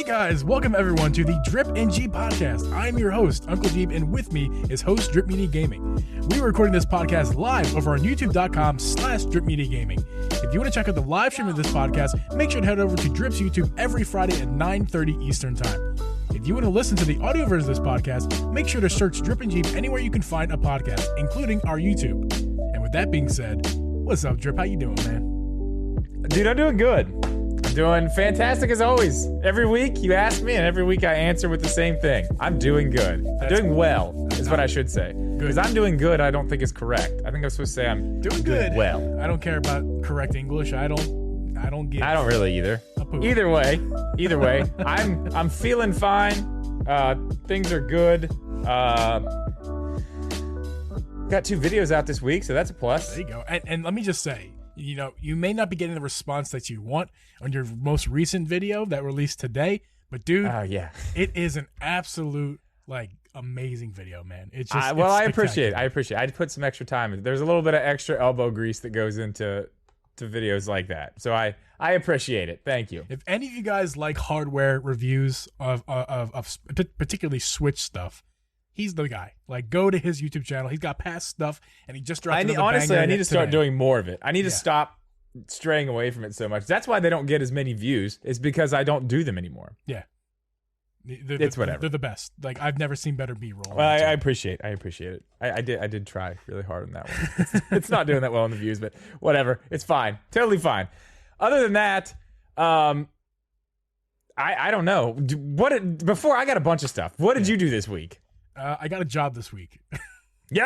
Hey guys, welcome everyone to the Drip Geeb Podcast. I'm your host, Uncle Geeb, and with me is host Drip Media Gaming. We are recording this podcast live over on youtube.com/Drip Media Gaming. If you want to check out the live stream of this podcast, make sure to head over to Drip's YouTube every Friday at 9:30 Eastern Time. If you want to listen to the audio version of this podcast, make sure to search Drip Geeb anywhere you can find a podcast, including our YouTube. And with that being said, what's up, Drip? How you doing, man? Dude, I'm doing good. I'm doing fantastic as always. Every week you ask me, and every week I answer with the same thing. I'm doing good. I'm doing well, is what I should say. Because I'm doing good, I don't think is correct. I think I'm supposed to say I'm doing good. Well, I don't care about correct English. I don't get. I don't really either. Either way, I'm feeling fine. Things are good. Got 2 videos out this week, so that's a plus. There you go. And let me just say, you know, you may not be getting the response that you want on your most recent video that released today, but dude, it is an absolute amazing video, man. It's just I appreciate it. I put some extra time. There's a little bit of extra elbow grease that goes into videos like that, so I appreciate it. Thank you. If any of you guys like hardware reviews of particularly Switch stuff, he's the guy. Go to his YouTube channel. He's got past stuff, and he just dropped another honestly, banger I need to start doing more of it. I need to Yeah. stop straying away from it so much. That's why they don't get as many views. It's because I don't do them anymore. Yeah. It's whatever. They're the best. I've never seen better B-roll. Well, I appreciate it. I did try really hard on that one. It's not doing that well in the views, but whatever. It's fine. Totally fine. Other than that, I don't know. Before I got a bunch of stuff. What did you do this week? I got a job this week. Yo!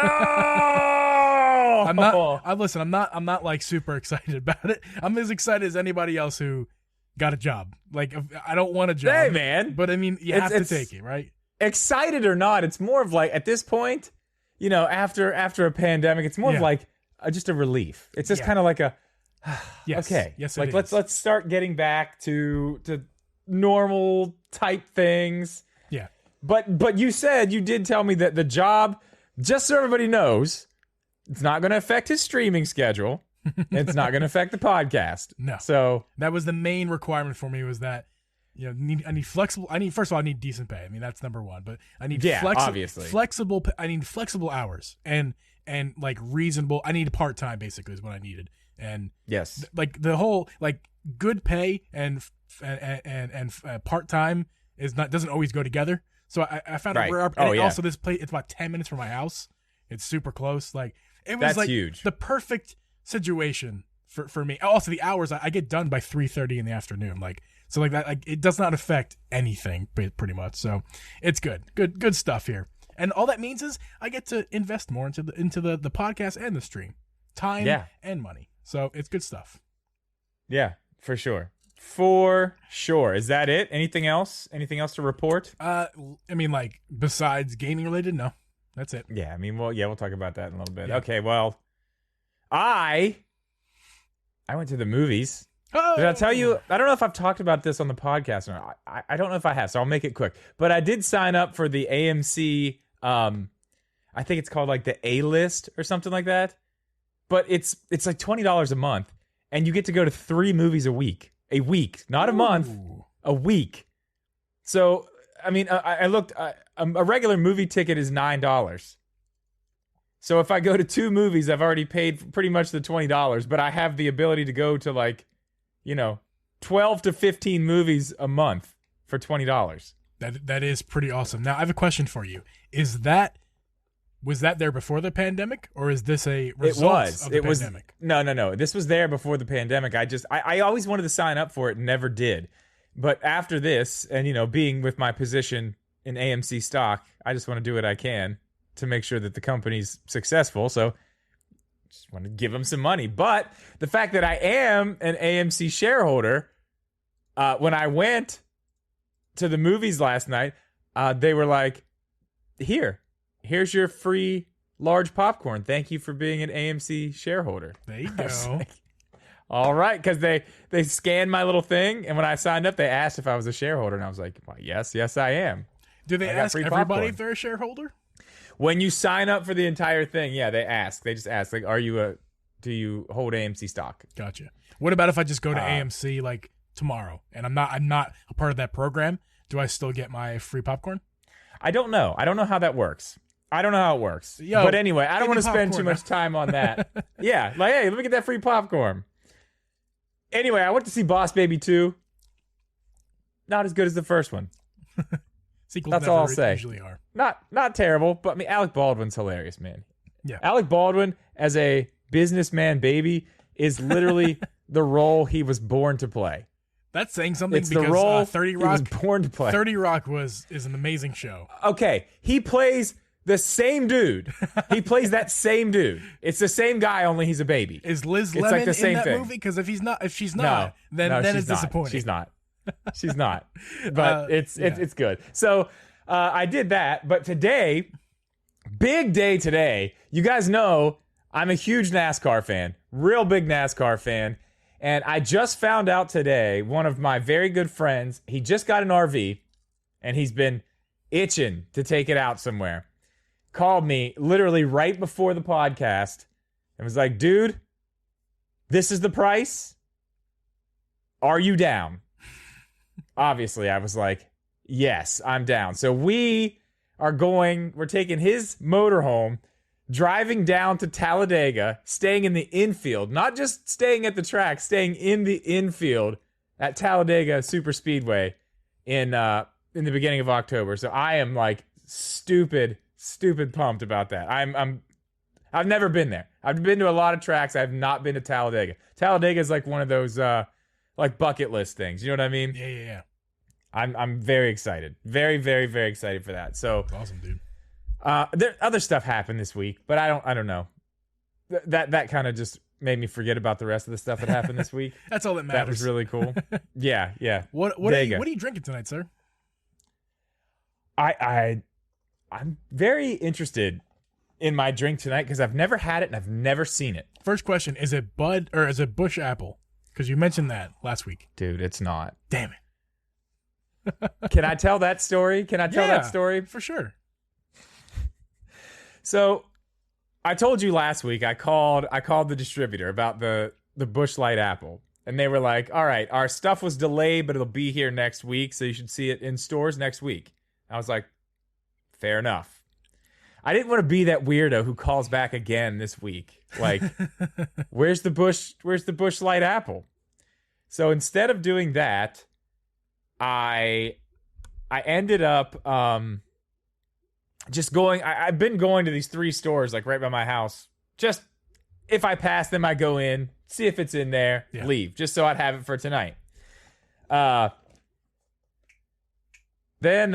I'm not super excited about it. I'm as excited as anybody else who got a job. I don't want a job. Hey, man. But I mean, you have to take it, right? Excited or not, it's more of at this point, you know, after a pandemic, it's more of just a relief. It's just kind of like a yes. Okay. Yes, let's start getting back to normal type things. Yeah. But you did tell me that the job, just so everybody knows, it's not going to affect his streaming schedule. It's not going to affect the podcast. No. So that was the main requirement for me, was that, you know, I need flexible. First of all, I need decent pay. I mean, that's number one. But I need obviously flexible. I need flexible hours and reasonable. I need part time, basically, is what I needed. And yes, the whole good pay and part time doesn't always go together. So I found out where. Also, this place, it's about 10 minutes from my house. It's super close. It was huge. The perfect situation for me. Also, the hours I get done by 3:30 in the afternoon. It does not affect anything pretty much. So it's good stuff here. And all that means is I get to invest more into the podcast and the stream, time and money. So it's good stuff. Yeah, for sure. For sure. Is that it? Anything else? Anything else to report? Besides gaming related, no. That's it. Yeah, we'll talk about that in a little bit. Yeah. Okay, well, I went to the movies. Oh! Did I tell you? I don't know if I've talked about this on the podcast or not. I don't know if I have, so I'll make it quick. But I did sign up for the AMC, I think it's called the A-list or something like that. But it's $20 a month, and you get to go to 3 movies a week. A week, not a month, a week. So, I looked, a regular movie ticket is $9. So if I go to 2 movies, I've already paid pretty much the $20, but I have the ability to go to 12 to 15 movies a month for $20. That is pretty awesome. Now I have a question for you. Was that there before the pandemic, or is this a result of the pandemic? No. This was there before the pandemic. I always wanted to sign up for it and never did. But after this, and being with my position in AMC stock, I just want to do what I can to make sure that the company's successful. So just want to give them some money. But the fact that I am an AMC shareholder, when I went to the movies last night, they were like, here's your free large popcorn. Thank you for being an AMC shareholder. There you go. All right, because they scanned my little thing, and when I signed up, they asked if I was a shareholder, and I was like, well, yes, I am. Do they ask everybody if they're a shareholder? When you sign up for the entire thing, yeah, they ask. They just ask, do you hold AMC stock? Gotcha. What about if I just go to AMC tomorrow, and I'm not a part of that program, do I still get my free popcorn? I don't know. I don't know how that works. I don't know how it works. Yo, but anyway, I don't want to spend too popcorn. much time on that. Yeah, like, hey, let me get that free popcorn. Anyway, I went to see Boss Baby 2. Not as good as the first one. Sequels That's all I'll never say. usually are. Not terrible, but I mean, Alec Baldwin's hilarious, man. Yeah. Alec Baldwin as a businessman baby is literally the role he was born to play. That's saying something It's because the role 30 he was Rock. born to play. 30 Rock is an amazing show. Okay, he plays the same dude. He plays that same dude. It's the same guy, only he's a baby. Is Liz It's Lemon like the in same that thing. movie? Because if she's not, then she's it's not. disappointing. She's not. She's not. But it's good. So I did that. But today, big day today. You guys know I'm a huge NASCAR fan, real big NASCAR fan. And I just found out today, one of my very good friends, he just got an RV and he's been itching to take it out somewhere. Called me literally right before the podcast and was like, dude, this is the price. Are you down? Obviously, I was like, yes, I'm down. So we're taking his motorhome, driving down to Talladega, staying in the infield, not just staying at the track, staying in the infield at Talladega Super Speedway in the beginning of October. So I am like stupid pumped about that. I've never been there. I've been to a lot of tracks. I've not been to Talladega. Talladega is like one of those like bucket list things. You know what I mean? Yeah. I'm very excited. Very, very, very excited for that. So That's awesome, dude. Other stuff happened this week, but I don't know. That kind of just made me forget about the rest of the stuff that happened this week. That's all that matters. That was really cool. Yeah. What are you drinking tonight, sir? I'm very interested in my drink tonight because I've never had it and I've never seen it. First question, is it Bud or is it Bush Apple? Because you mentioned that last week. Dude, it's not. Damn it. Can I tell that story? Can I tell that story? For sure. So I told you last week I called the distributor about the Bush Light Apple. And they were like, all right, our stuff was delayed, but it'll be here next week, so you should see it in stores next week. I was like, fair enough. I didn't want to be that weirdo who calls back again this week. Like, where's the Bush Light Apple? So instead of doing that, I ended up just going. I've been going to these 3 stores like right by my house. Just if I pass them, I go in, see if it's in there, leave, just so I'd have it for tonight. Then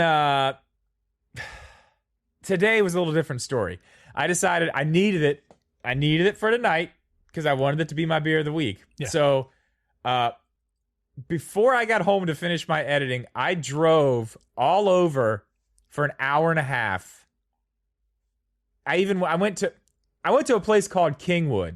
today was a little different story. I decided I needed it. I needed it for tonight because I wanted it to be my beer of the week. Yeah. So before I got home to finish my editing, I drove all over for an hour and a half. I went to a place called Kingwood.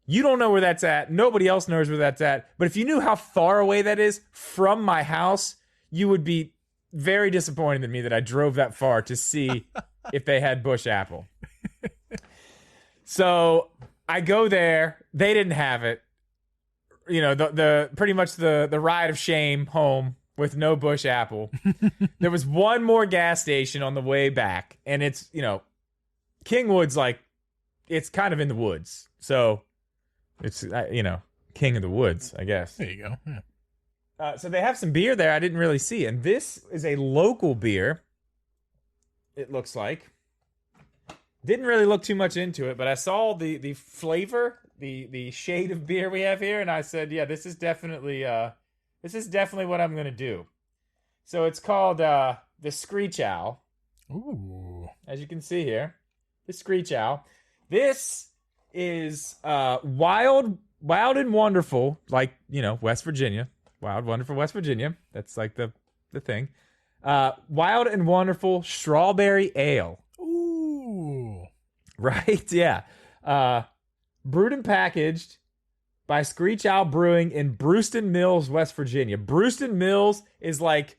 You don't know where that's at. Nobody else knows where that's at. But if you knew how far away that is from my house, you would be very disappointed in me that I drove that far to see if they had Bush Apple. So I go there. They didn't have it. You know, the pretty much the ride of shame home with no Bush Apple. There was one more gas station on the way back, and it's, you know, Kingwood's like, it's kind of in the woods. So it's, you know, king of the woods, I guess. There you go. Yeah. So they have some beer there I didn't really see. And this is a local beer, it looks like. Didn't really look too much into it, but I saw the flavor, the shade of beer we have here, and I said, yeah, this is definitely what I'm going to do. So it's called the Screech Owl. Ooh. As you can see here, the Screech Owl. This is wild and wonderful, like, you know, West Virginia. Wild, wonderful West Virginia. That's like the thing. Wild and wonderful strawberry ale. Ooh. Right? Yeah. Brewed and packaged by Screech Owl Brewing in Brewston Mills, West Virginia. Brewston Mills is like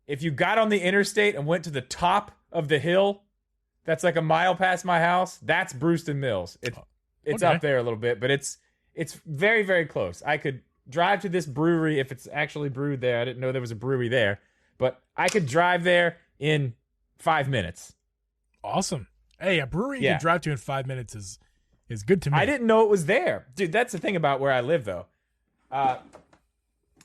if you got on the interstate and went to the top of the hill, that's like a mile past my house. That's Brewston Mills. It's okay. up there a little bit, but it's very, very close. I could drive to this brewery if it's actually brewed there. I didn't know there was a brewery there, but I could drive there in 5 minutes. Awesome. Hey, a brewery you can drive to in 5 minutes is good to me. I didn't know it was there. Dude, that's the thing about where I live, though.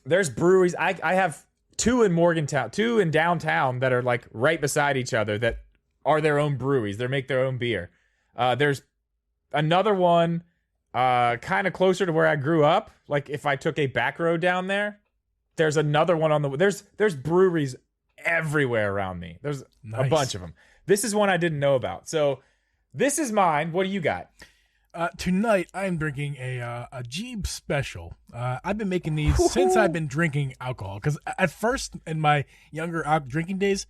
There's breweries. I have 2 in Morgantown, 2 in downtown that are like right beside each other that are their own breweries. They make their own beer. There's another one kind of closer to where I grew up. Like if I took a back road down there, there's another one on the... There's breweries everywhere around me. There's a bunch of them. This is one I didn't know about. So this is mine. What do you got? Tonight, I'm drinking a Geeb special. I've been making these since I've been drinking alcohol. Because at first, in my younger drinking days,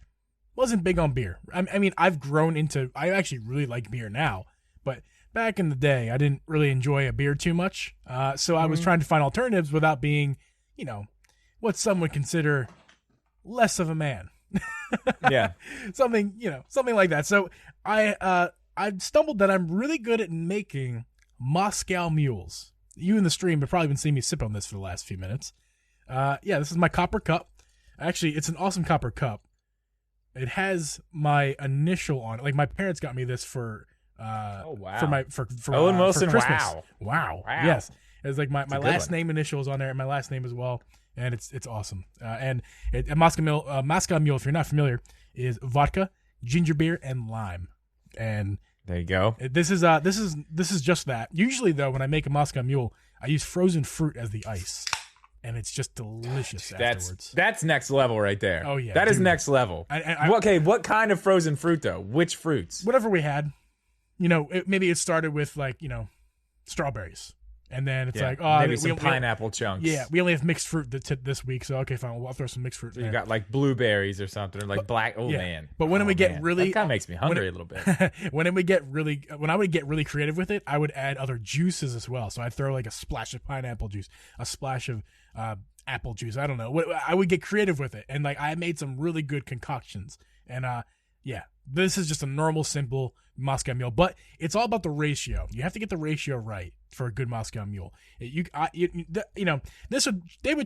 wasn't big on beer. I mean, I've grown into... I actually really like beer now. But back in the day, I didn't really enjoy a beer too much. So I was trying to find alternatives without being, what some would consider less of a man. Yeah. something like that. So I stumbled that I'm really good at making Moscow mules. You in the stream have probably been seeing me sip on this for the last few minutes. This is my copper cup. Actually, it's an awesome copper cup. It has my initial on it. Like my parents got me this for for Owen Wilson. for Christmas. Wow. Yes. It's like my last name initial is on there and my last name as well. And it's awesome. And a Moscow Mule, if you're not familiar, is vodka, ginger beer, and lime. And there you go. This is just that. Usually though, when I make a Moscow Mule, I use frozen fruit as the ice, and it's just delicious afterwards. That's next level right there. Oh yeah, that is next level. Okay, what kind of frozen fruit though? Which fruits? Whatever we had. Maybe it started with strawberries. And then it's maybe some pineapple chunks. Yeah, we only have mixed fruit this week, so okay, fine. I'll throw some mixed fruit. So you got like blueberries or something, or like black. Oh man! But when we get really, that kind of makes me hungry a little bit. when I would get really creative with it, I would add other juices as well. So I'd throw like a splash of pineapple juice, a splash of apple juice. I don't know. I would get creative with it, and like I made some really good concoctions. And this is just a normal, simple Moscow Mule, but it's all about the ratio. You have to get the ratio right for a good Moscow Mule. They would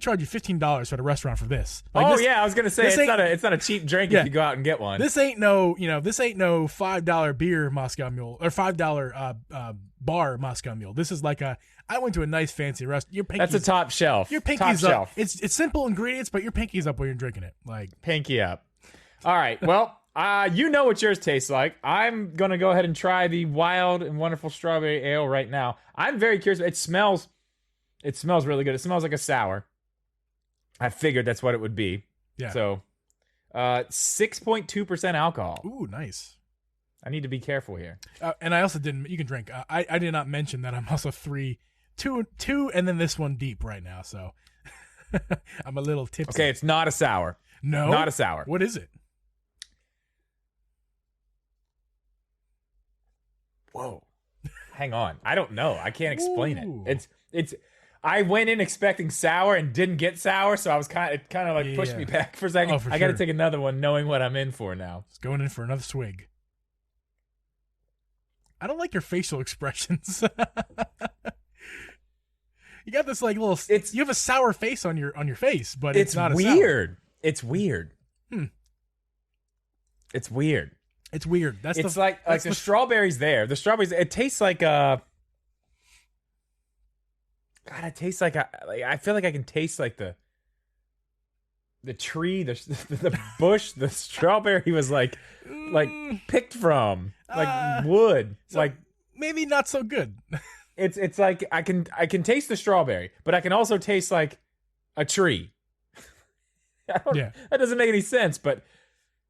charge you $15 at a restaurant for this. I was gonna say it's not a cheap drink if you go out and get one. This ain't no $5 beer Moscow Mule or $5 bar Moscow Mule. This is like I went to a nice fancy restaurant. That's a top shelf. Your pinky's up. It's simple ingredients, but your pinky's up while you're drinking it. Like pinky up. All right. Well. You know what yours tastes like. I'm going to go ahead and try the Wild and Wonderful Strawberry Ale right now. I'm very curious. It smells really good. It smells like a sour. I figured that's what it would be. Yeah. So, 6.2% alcohol. Ooh, nice. I need to be careful here. And I also you can drink. I did not mention that I'm also two and then this one deep right now. So, I'm a little tipsy. Okay, it's not a sour. No? Not a sour. What is it? Whoa. Hang on. I don't know. I can't explain it. It's I went in expecting sour and didn't get sour, so I was kind of like pushed me back for a second. I got to take another one knowing what I'm in for now. It's going in for another swig. I don't like your facial expressions. You got this like little you have a sour face on your face, but it's not weird. A sour. It's weird. It's weird. It's weird. It's like the strawberries there. The strawberries. It tastes like God, it tastes like I feel like I can taste like the tree, the bush, the strawberry was like picked from like wood. So like maybe not so good. It's like I can taste the strawberry, but I can also taste like a tree. That doesn't make any sense, but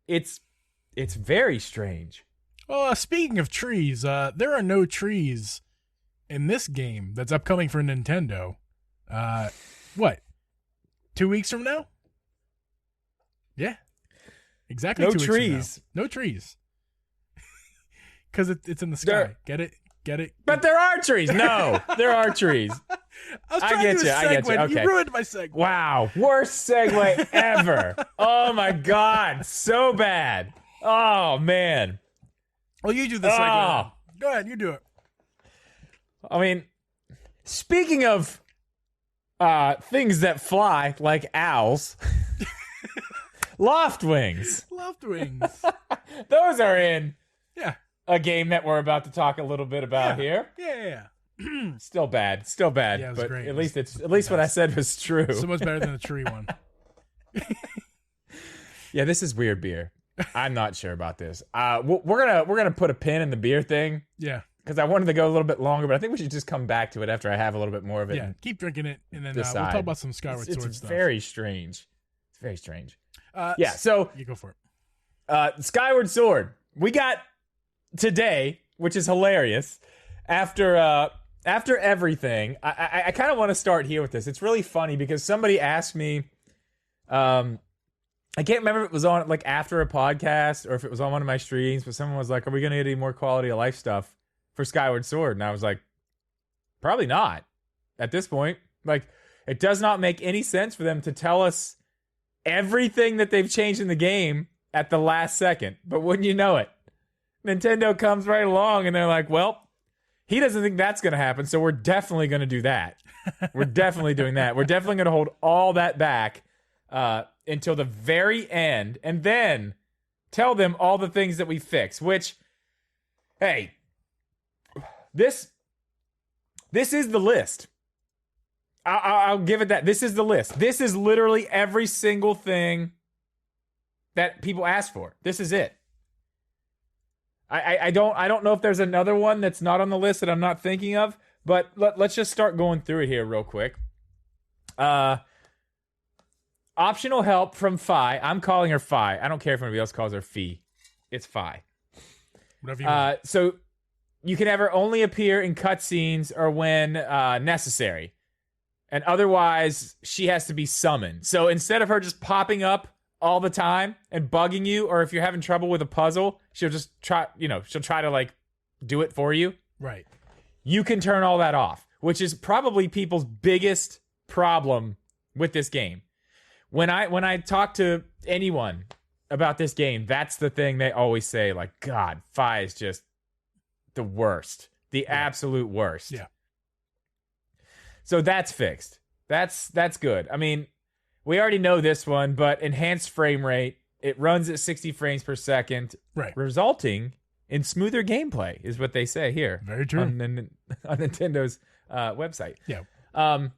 it's very strange. Well, speaking of trees, there are no trees in this game that's upcoming for Nintendo. What? 2 weeks from now? Yeah. Exactly. No 2 weeks trees. From now. No trees. Because it's in the sky. Get it? But there are trees. No, there are trees. I get you. Okay. You ruined my segue. Wow. Worst segue ever. Oh, my God. So bad. Oh, man. Well, you do the segue. Go ahead. You do it. I mean, speaking of things that fly like owls. Loft wings. Loft wings. Those are in Yeah. a game that we're about to talk a little bit about here. Yeah. Still bad. Yeah, it was but great. great. At least what I said was true. So much better than the tree one. Yeah, this is weird beer. I'm not sure about this. We're gonna put a pin in the beer thing. Yeah. Because I wanted to go a little bit longer, but I think we should just come back to it after I have a little bit more of it. Yeah. Keep drinking it, and then we'll decide. talk about some Skyward Sword It's stuff. very strange. It's very strange. Yeah. So You go for it. Skyward Sword. We got today, which is hilarious. After everything, I kind of want to start here with this. It's really funny because somebody asked me, I can't remember if it was on like after a podcast or if it was on one of my streams, but someone was like, "Are we going to get any more quality of life stuff for Skyward Sword?" And I was like, "Probably not at this point." Like, it does not make any sense for them to tell us everything that they've changed in the game at the last second. But wouldn't you know it, Nintendo comes right along and they're like, "Well, he doesn't think that's going to happen, so we're definitely going to do that. We're definitely doing that. We're definitely going to hold all that back until the very end, and then tell them all the things that we fix." Which, hey, this is the list. I'll give it that. This is the list. This is literally every single thing that people ask for. This is it. I don't know if there's another one that's not on the list that I'm not thinking of, but let's just start going through it here real quick. Optional help from Fi. I'm calling her Fi. I don't care if anybody else calls her Fee. It's Fi. Whatever you want. So you can have her only appear in cutscenes or when necessary. And otherwise, she has to be summoned. So instead of her just popping up all the time and bugging you, or if you're having trouble with a puzzle, she'll just try, she'll try to like do it for you. Right. You can turn all that off, which is probably people's biggest problem with this game. When I talk to anyone about this game, that's the thing they always say, like, God, Fi is just the worst. The absolute worst. Yeah. So that's fixed. That's good. I mean, we already know this one, but enhanced frame rate, it runs at 60 frames per second, Right. resulting in smoother gameplay, is what they say here. Very true. On Nintendo's website. Yeah.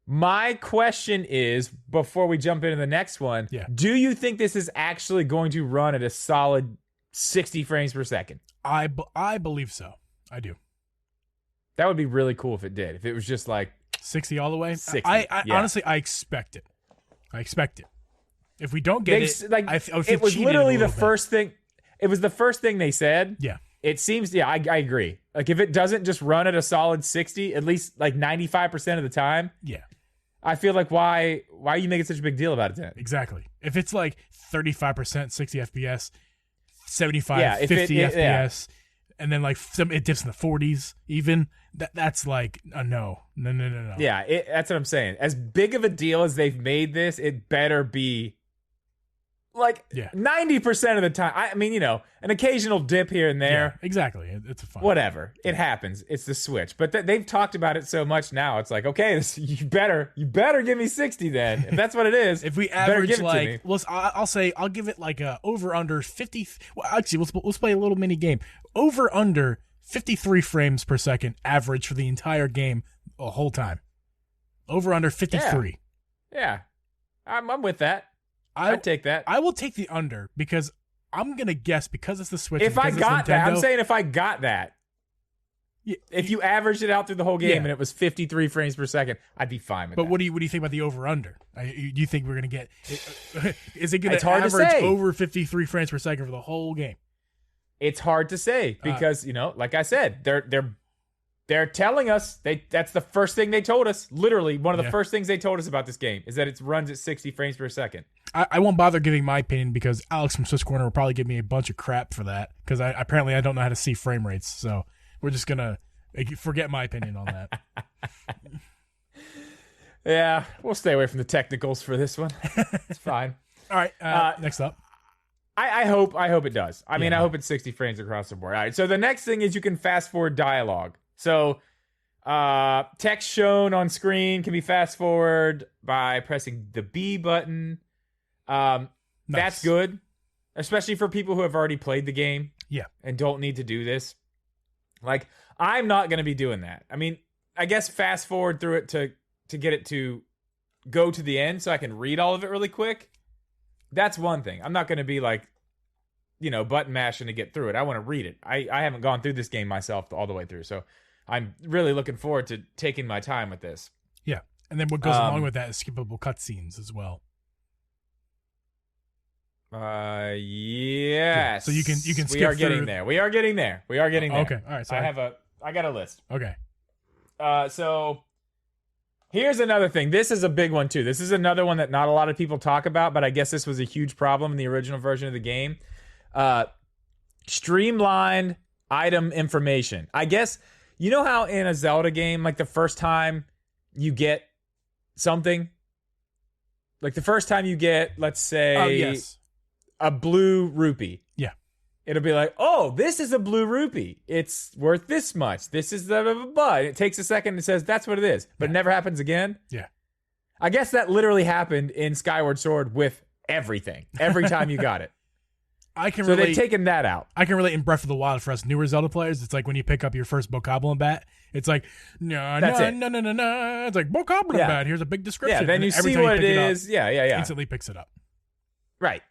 My question is, before we jump into the next one, do you think this is actually going to run at a solid 60 frames per second? I believe so. I do. That would be really cool if it did. If it was just like 60 all the way. 60. Honestly, I expect it. If we don't get it, like I feel it was cheated literally a the little bit. first thing. It was the first thing they said. Yeah. It seems. Yeah, I agree. Like if it doesn't just run at a solid 60, at least like 95% of the time. Yeah. I feel like why are you making such a big deal about it then? Exactly. If it's like 35%, 60 FPS, 75, Yeah, 50 FPS, and then like it dips in the 40s even, that's like a no. No. Yeah, that's what I'm saying. As big of a deal as they've made this, it better be like 90% of the time. I mean, an occasional dip here and there. Yeah, exactly. It's a fun. Whatever. It happens. It's the Switch. But they've talked about it so much now. It's like, okay, you better give me 60 then. If that's what it is. If we average like, I'll give it like a over under 50. Well, actually, let's play a little mini game. Over under 53 frames per second average for the entire game the whole time. Over under 53. Yeah. I'm with that. I'd take that. I will take the under because I'm going to guess because it's the Switch. If I got that, I'm saying if I got that, yeah, if you averaged it out through the whole game and it was 53 frames per second, I'd be fine with that. But what do you think about the over under? Do you think we're going to get? Is it going It's to hard to average say. over 53 frames per second for the whole game? It's hard to say because like I said, they're telling us that's the first thing they told us. Literally, one of the first things they told us about this game is that it runs at 60 frames per second. I won't bother giving my opinion because Alex from Swiss Corner will probably give me a bunch of crap for that because apparently I don't know how to see frame rates. So we're just gonna forget my opinion on that. Yeah, we'll stay away from the technicals for this one. It's fine. All right, next up. I hope it does. I hope it's 60 frames across the board. All right, so the next thing is you can fast forward dialogue. So Text shown on screen can be fast forward by pressing the B button. That's good, especially for people who have already played the game. Yeah. And don't need to do this. Like, I'm not going to be doing that. I mean, I guess fast forward through it to get it to go to the end so I can read all of it really quick. That's one thing. I'm not going to be like, button mashing to get through it. I want to read it. I haven't gone through this game myself all the way through, so I'm really looking forward to taking my time with this. Yeah. And then what goes along with that is skippable cutscenes as well. Yes. Yeah. So you can skip We are through. getting there. We are getting there. Okay. All right. So I got a list. Okay. So here's another thing. This is a big one too. This is another one that not a lot of people talk about, but I guess this was a huge problem in the original version of the game. Streamlined item information. I guess, you know how in a Zelda game, like the first time you get something, like the first time you get, let's say, a blue rupee. Yeah. It'll be like, oh, this is a blue rupee. It's worth this much. This is the blah, blah, blah. It takes a second and it says that's what it is, but it never happens again. Yeah. I guess that literally happened in Skyward Sword with everything. Every time you got it. So they've taken that out. I can relate in Breath of the Wild for us newer Zelda players. It's like when you pick up your first Bokoblin bat, it's like, no. It's like, Bokoblin bat, here's a big description. Yeah, then you see what it is. Yeah. Instantly picks it up. Right.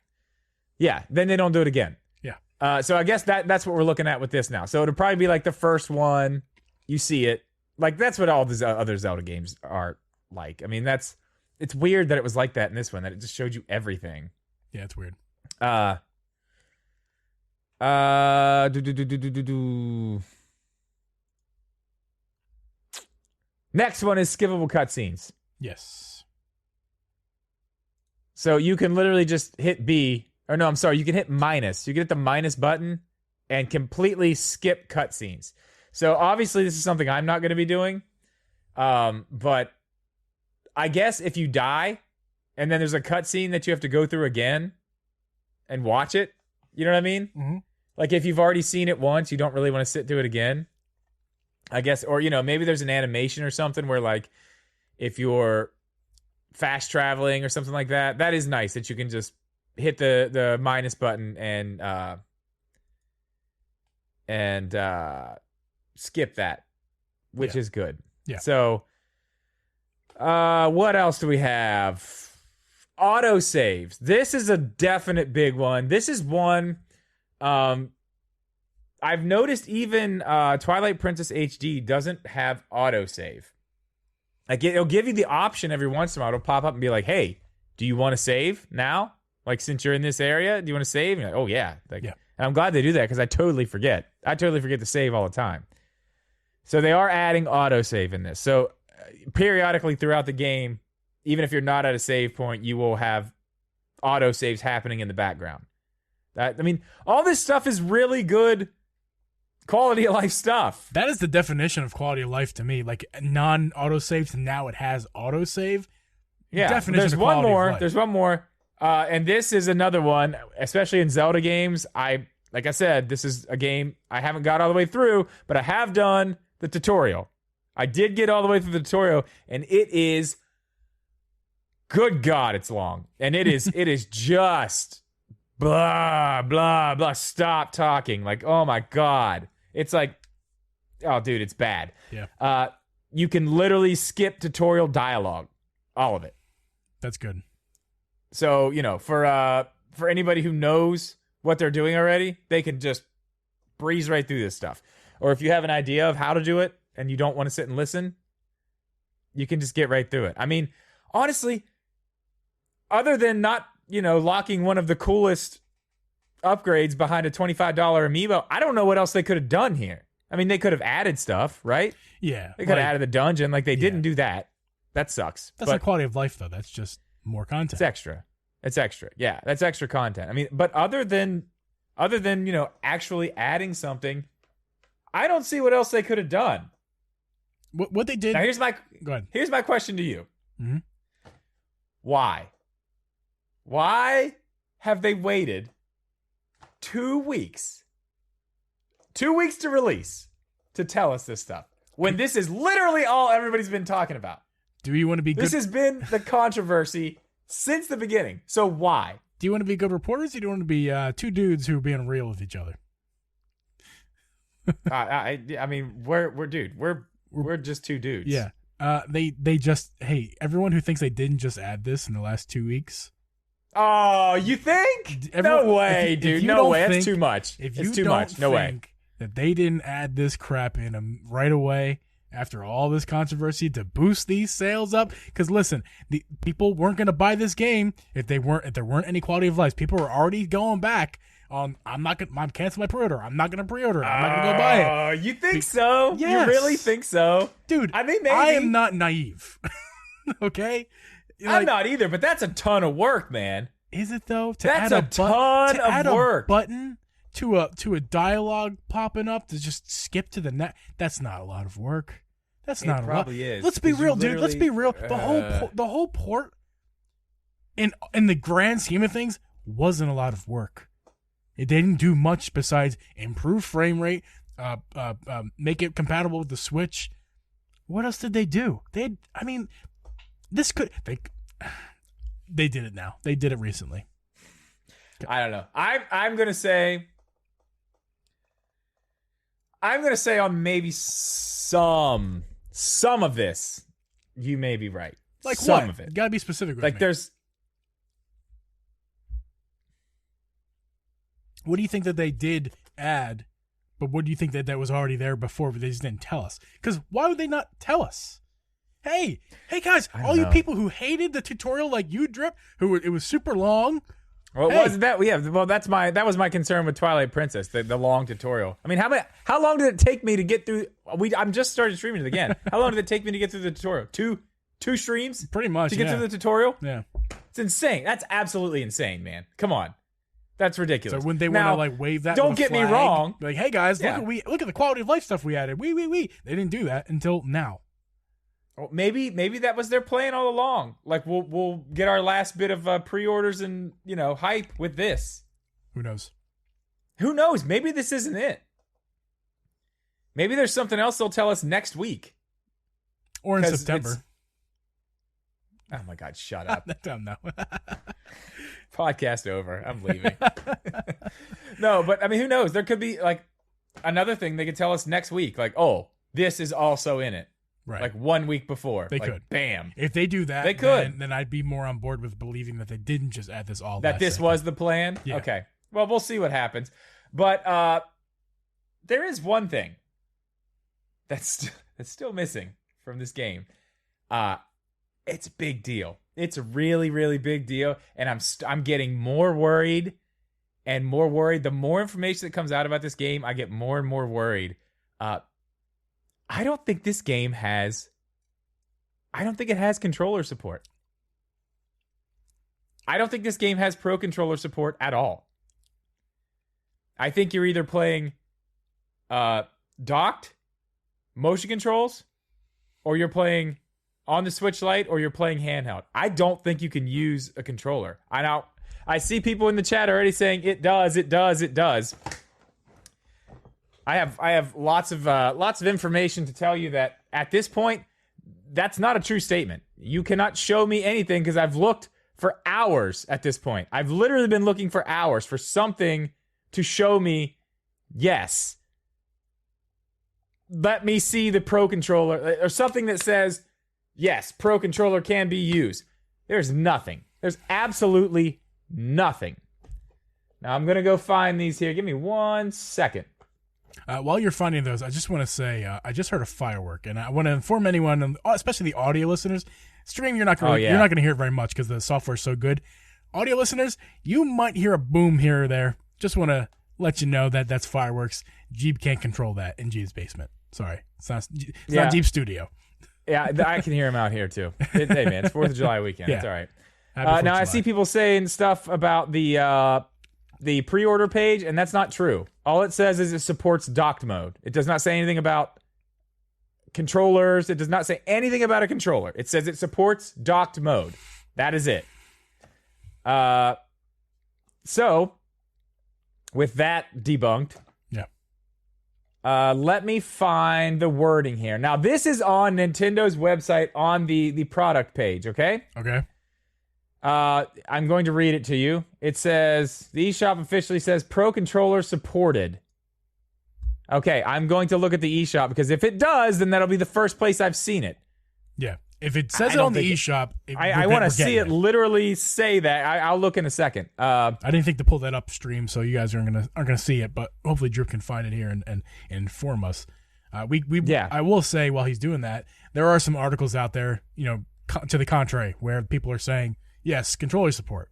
Yeah, then they don't do it again. Yeah. So I guess that's what we're looking at with this now. So it'll probably be like the first one, you see it. Like, that's what all these other Zelda games are like. I mean, it's weird that it was like that in this one, that it just showed you everything. Yeah, it's weird. Next one is skippable cutscenes. Yes. So you can literally just hit B, or no, I'm sorry, you can hit minus. You can hit the minus button and completely skip cutscenes. So obviously this is something I'm not going to be doing. But I guess if you die and then there's a cutscene that you have to go through again and watch it, you know what I mean? Mm-hmm. Like, if you've already seen it once, you don't really want to sit through it again, I guess. Or, maybe there's an animation or something where, like, if you're fast traveling or something like that, that is nice that you can just hit the minus button and skip that, which is good. Yeah. So, what else do we have? Auto saves. This is a definite big one. This is one... I've noticed even Twilight Princess HD doesn't have autosave. Like, it'll give you the option every once in a while. It'll pop up and be like, hey, do you want to save now? Like, since you're in this area, do you want to save? And you're like, oh, yeah. Like, yeah. And I'm glad they do that because I totally forget. I totally forget to save all the time. So they are adding autosave in this. So periodically throughout the game, even if you're not at a save point, you will have autosaves happening in the background. All this stuff is really good quality of life stuff. That is the definition of quality of life to me. Like, non-autosave, now it has autosave. Yeah, Definition of quality of life. There's one more. And this is another one, especially in Zelda games. Like I said, this is a game I haven't got all the way through, but I have done the tutorial. I did get all the way through the tutorial, and it is, good God, it's long. And it is just... blah, blah, blah. Stop talking. Like, oh my God. It's like, oh, dude, it's bad. Yeah. You can literally skip tutorial dialogue. All of it. That's good. So, for anybody who knows what they're doing already, they can just breeze right through this stuff. Or if you have an idea of how to do it and you don't want to sit and listen, you can just get right through it. I mean, honestly, other than not, locking one of the coolest upgrades behind a $25 amiibo, I don't know what else they could have done here. I mean, they could have added stuff, right? Yeah. They could have added the dungeon. Like, they didn't do that. That sucks. That's not quality of life, though. That's just more content. It's extra. Yeah, that's extra content. I mean, but other than actually adding something, I don't see what else they could have done. What they did... Now, Go ahead. Here's my question to you. Mm-hmm. Why? Why have they waited 2 weeks? 2 weeks to release to tell us this stuff. when this is literally all everybody's been talking about. Do you want to be good? This has been the controversy since the beginning. So why? Do you want to be good reporters? Or do you want to be two dudes who are being real with each other? I mean, we're just two dudes. Yeah. They just, hey, everyone who thinks they didn't just add this in the last 2 weeks. Oh, you think? No way, dude. No way. That's too much. It's too much. No way. That they didn't add this crap in right away after all this controversy to boost these sales up. Because listen, the people weren't going to buy this game if there weren't any quality of life. People were already going back on, I'm canceling my pre-order. I'm not going to pre-order it. I'm not going to go buy it. Oh, you think so? Yes. You really think so? Dude, I mean, maybe. I am not naive. Okay? I'm not either, but that's a ton of work, man. Is it though? That's a ton of work. A button to a dialogue popping up to just skip to the next. That's not a lot of work. That's not a lot. It probably is. Let's be real, dude. Let's be real. The whole port in the grand scheme of things wasn't a lot of work. It didn't do much besides improve frame rate, make it compatible with the Switch. What else did they do? They did it now. They did it recently. I don't know. I'm gonna say on maybe some of this, you may be right. Like some what? of it. Gotta be specific with like me. There's. What do you think that they did add, but what do you think that was already there before, but they just didn't tell us? Because why would they not tell us? Hey guys, all you people who hated the tutorial like you, Drip, it was super long. Well, wasn't that? Yeah. Well, that was my concern with Twilight Princess, the long tutorial. I mean, how long did it take me to get through? I'm just started streaming it again. How long did it take me to get through the tutorial? Two streams, pretty much, to get through the tutorial. Yeah, it's insane. That's absolutely insane, man. Come on, that's ridiculous. So when they want to wave that, don't get me wrong. Like, hey guys, look at the quality of life stuff we added. We. They didn't do that until now. Maybe that was their plan all along. Like we'll get our last bit of pre-orders and hype with this. Who knows? Who knows? Maybe this isn't it. Maybe there's something else they'll tell us next week or in September. Oh my God! Shut up. I don't know. Podcast over. I'm leaving. No, but I mean, who knows? There could be like another thing they could tell us next week. Like, oh, this is also in it. Right. Like 1 week before. They could. Bam. If they do that, they could. Then I'd be more on board with believing that they didn't just add this all. That this was the plan? Yeah. Okay. Well, we'll see what happens. But there is one thing that's still missing from this game. It's a big deal. It's a really, really big deal. And I'm getting more worried and more worried. The more information that comes out about this game, I get more and more worried. I don't think this game has. I don't think it has controller support. I don't think this game has pro controller support at all. I think you're either playing docked motion controls, or you're playing on the Switch Lite, or you're playing handheld. I don't think you can use a controller. I see people in the chat already saying it does. I have lots of information to tell you that at this point, that's not a true statement. You cannot show me anything because I've looked for hours at this point. I've literally been looking for hours for something to show me, yes, let me see the Pro Controller, or something that says, yes, Pro Controller can be used. There's nothing. There's absolutely nothing. Now I'm going to go find these here. Give me 1 second. While you're finding those, I just want to say I just heard a firework, and I want to inform anyone, especially the audio listeners. Stream, you're not going to hear it very much because the software is so good. Audio listeners, you might hear a boom here or there. Just want to let you know that that's fireworks. Geeb can't control that in Geeb's basement. Sorry, it's not Geeb's studio. Yeah, I can hear him out here too. Hey man, it's 4th of July weekend. Yeah. It's all right. Now I see people saying stuff about the pre-order page, and that's not true. All it says is it supports docked mode. It does not say anything about controllers. It does not say anything about a controller. It says it supports docked mode. That is it. So, with that debunked, yeah, Let me find the wording here. Now, this is on Nintendo's website on the product page, okay? Okay. I'm going to read it to you. It says, the eShop officially says Pro Controller supported. Okay, I'm going to look at the eShop because if it does, then that'll be the first place I've seen it. Yeah. If it says it on the eShop, I want to see it literally say that. I'll look in a second. I didn't think to pull that upstream, so you guys aren't gonna see it. But hopefully, Drip can find it here and inform us. Yeah. I will say while he's doing that, there are some articles out there, to the contrary, where people are saying yes, controller support.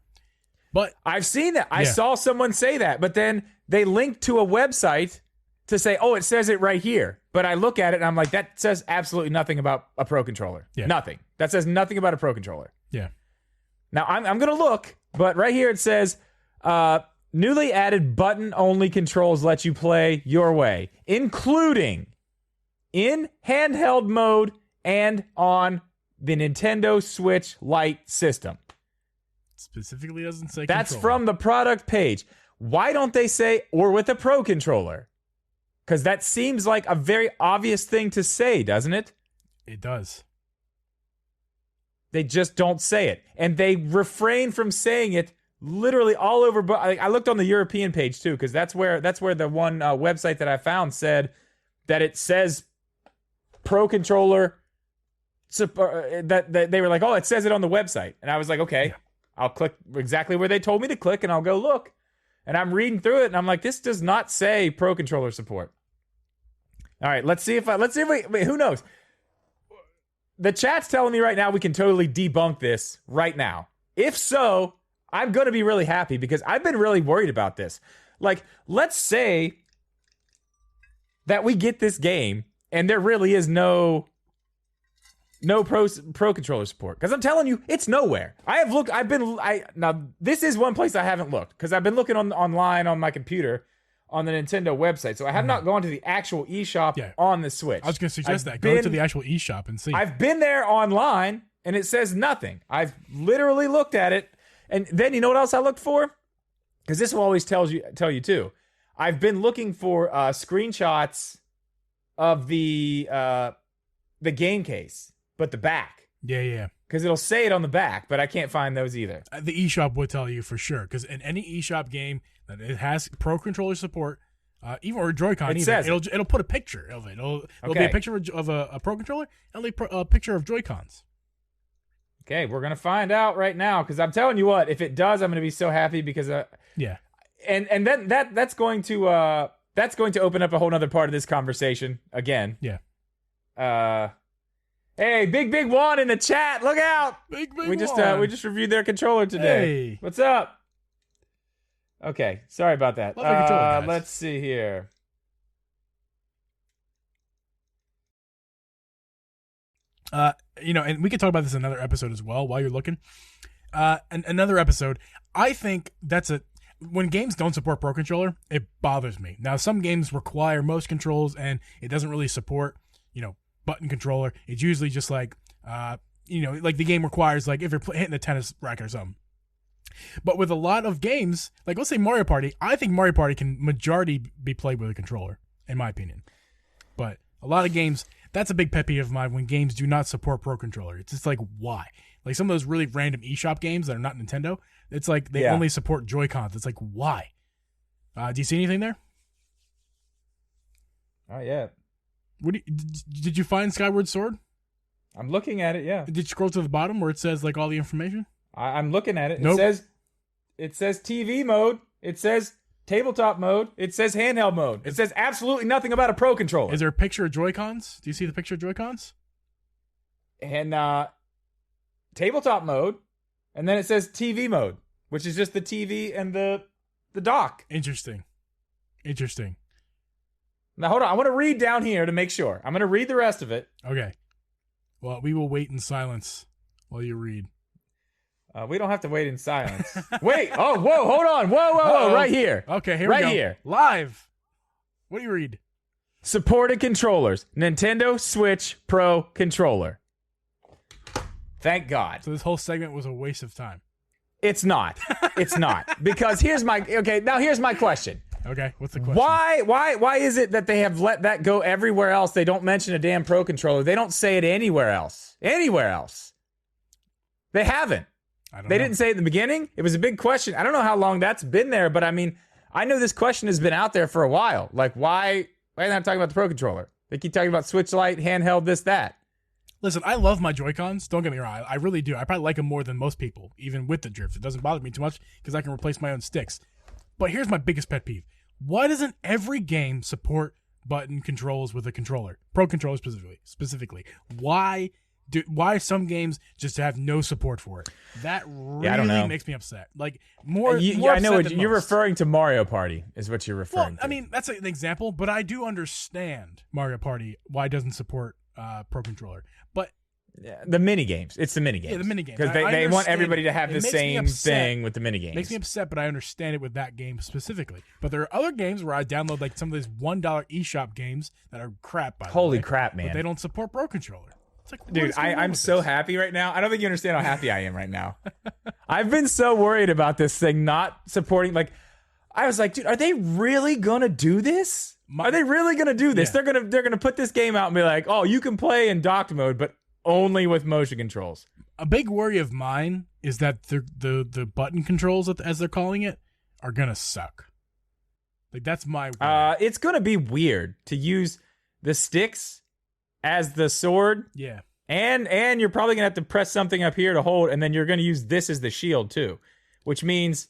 But I've seen that. I saw someone say that, but then they linked to a website to say, oh, it says it right here. But I look at it and I'm like, that says absolutely nothing about a Pro Controller. Yeah. Nothing. That says nothing about a Pro Controller. Yeah. Now, I'm going to look, but right here it says, newly added button-only controls let you play your way, including in handheld mode and on the Nintendo Switch Lite system. Specifically doesn't say That's controller. from the product page. Why don't they say, or with a Pro Controller? Because that seems like a very obvious thing to say, doesn't it? It does. They just don't say it. And they refrain from saying it literally all over. But I looked on the European page, too, because that's where the one website that I found said that it says Pro Controller. That they were like, oh, it says it on the website. And I was like, okay, I'll click exactly where they told me to click, and I'll go look. And I'm reading through it, and I'm like, this does not say Pro Controller support. All right, let's see if we, who knows? The chat's telling me right now we can totally debunk this right now. If so, I'm going to be really happy because I've been really worried about this. Like, let's say that we get this game and there really is no Pro Controller support. Because I'm telling you, it's nowhere. Now, this is one place I haven't looked because I've been looking online on my computer on the Nintendo website. So I have not gone to the actual eShop on the Switch. I was going to suggest go to the actual eShop and see. I've been there online and it says nothing. I've literally looked at it. And then you know what else I looked for? Because this will always tell you too. I've been looking for screenshots of the game case, but the back. Yeah. Because it'll say it on the back, but I can't find those either. The eShop would tell you for sure. Because in any eShop game that it has Pro Controller support, even or Joy-Con, it'll put a picture of it. It'll be a picture of a Pro Controller and a picture of Joy-Cons. Okay, we're gonna find out right now. Because I'm telling you what, if it does, I'm gonna be so happy because and then that's going to open up a whole nother part of this conversation again. Yeah. Hey, big one in the chat. Look out. Big we just reviewed their controller today. Hey. What's up? Okay, sorry about that. Love your controller, guys. Let's see here. And we could talk about this in another episode as well while you're looking. Another episode. I think when games don't support Pro Controller, it bothers me. Now, some games require mouse controls, and it doesn't really support, button controller. It's usually just like, like the game requires, like if you're hitting a tennis racket or something. But with a lot of games, like let's say Mario Party, I think Mario Party can majority be played with a controller, in my opinion. But a lot of games, that's a big pet peeve of mine when games do not support Pro Controller. It's just like, why? Like some of those really random eShop games that are not Nintendo, it's like they only support Joy-Cons. It's like, why? Do you see anything there? Oh, yeah. Did you find Skyward Sword? I'm looking at it, yeah. Did you scroll to the bottom where it says like all the information? I'm looking at it. Nope. It says TV mode. It says tabletop mode. It says handheld mode. It says absolutely nothing about a Pro Controller. Is there a picture of Joy-Cons? Do you see the picture of Joy-Cons? And tabletop mode, and then it says TV mode, which is just the TV and the dock. Interesting. Now, hold on. I want to read down here to make sure. I'm going to read the rest of it. Okay. Well, we will wait in silence while you read. We don't have to wait in silence. Wait. Oh, whoa. Hold on. Whoa. Right here. Okay, here we go. Right here. Live. What do you read? Supported controllers. Nintendo Switch Pro Controller. Thank God. So this whole segment was a waste of time. It's not. It's not. Because here's my question. Okay, what's the question? Why is it that they have let that go everywhere else? They don't mention a damn Pro Controller. They don't say it anywhere else. Anywhere else. They haven't. They didn't say it in the beginning. It was a big question. I don't know how long that's been there, but I mean, I know this question has been out there for a while. Like, why are they not talking about the Pro Controller? They keep talking about Switch Lite, handheld, this, that. Listen, I love my Joy-Cons. Don't get me wrong. I really do. I probably like them more than most people, even with the drift. It doesn't bother me too much because I can replace my own sticks. But here's my biggest pet peeve. Why doesn't every game support button controls with a controller? Pro Controller specifically. Why some games just have no support for it? That really makes me upset. Like more I know what you're most. referring to. Mario Party is what you're referring to. I mean, that's an example, but I do understand Mario Party why it doesn't support Pro Controller. But the mini games. It's the mini games. Yeah, the mini games. Because they want everybody to have the same thing with the mini games. It makes me upset, but I understand it with that game specifically. But there are other games where I download like some of these $1 eShop games that are crap, by the way. Holy crap, man. But they don't support Pro Controller. It's like, dude, I'm so happy right now. I don't think you understand how happy I am right now. I've been so worried about this thing not supporting. Like, I was like, dude, are they really going to do this? Are they really going to do this? Yeah. They're gonna put this game out and be like, oh, you can play in docked mode, but only with motion controls. A big worry of mine is that the button controls, as they're calling it, are going to suck. Like, that's my worry. It's going to be weird to use the sticks as the sword. Yeah. And you're probably going to have to press something up here to hold, and then you're going to use this as the shield too, which means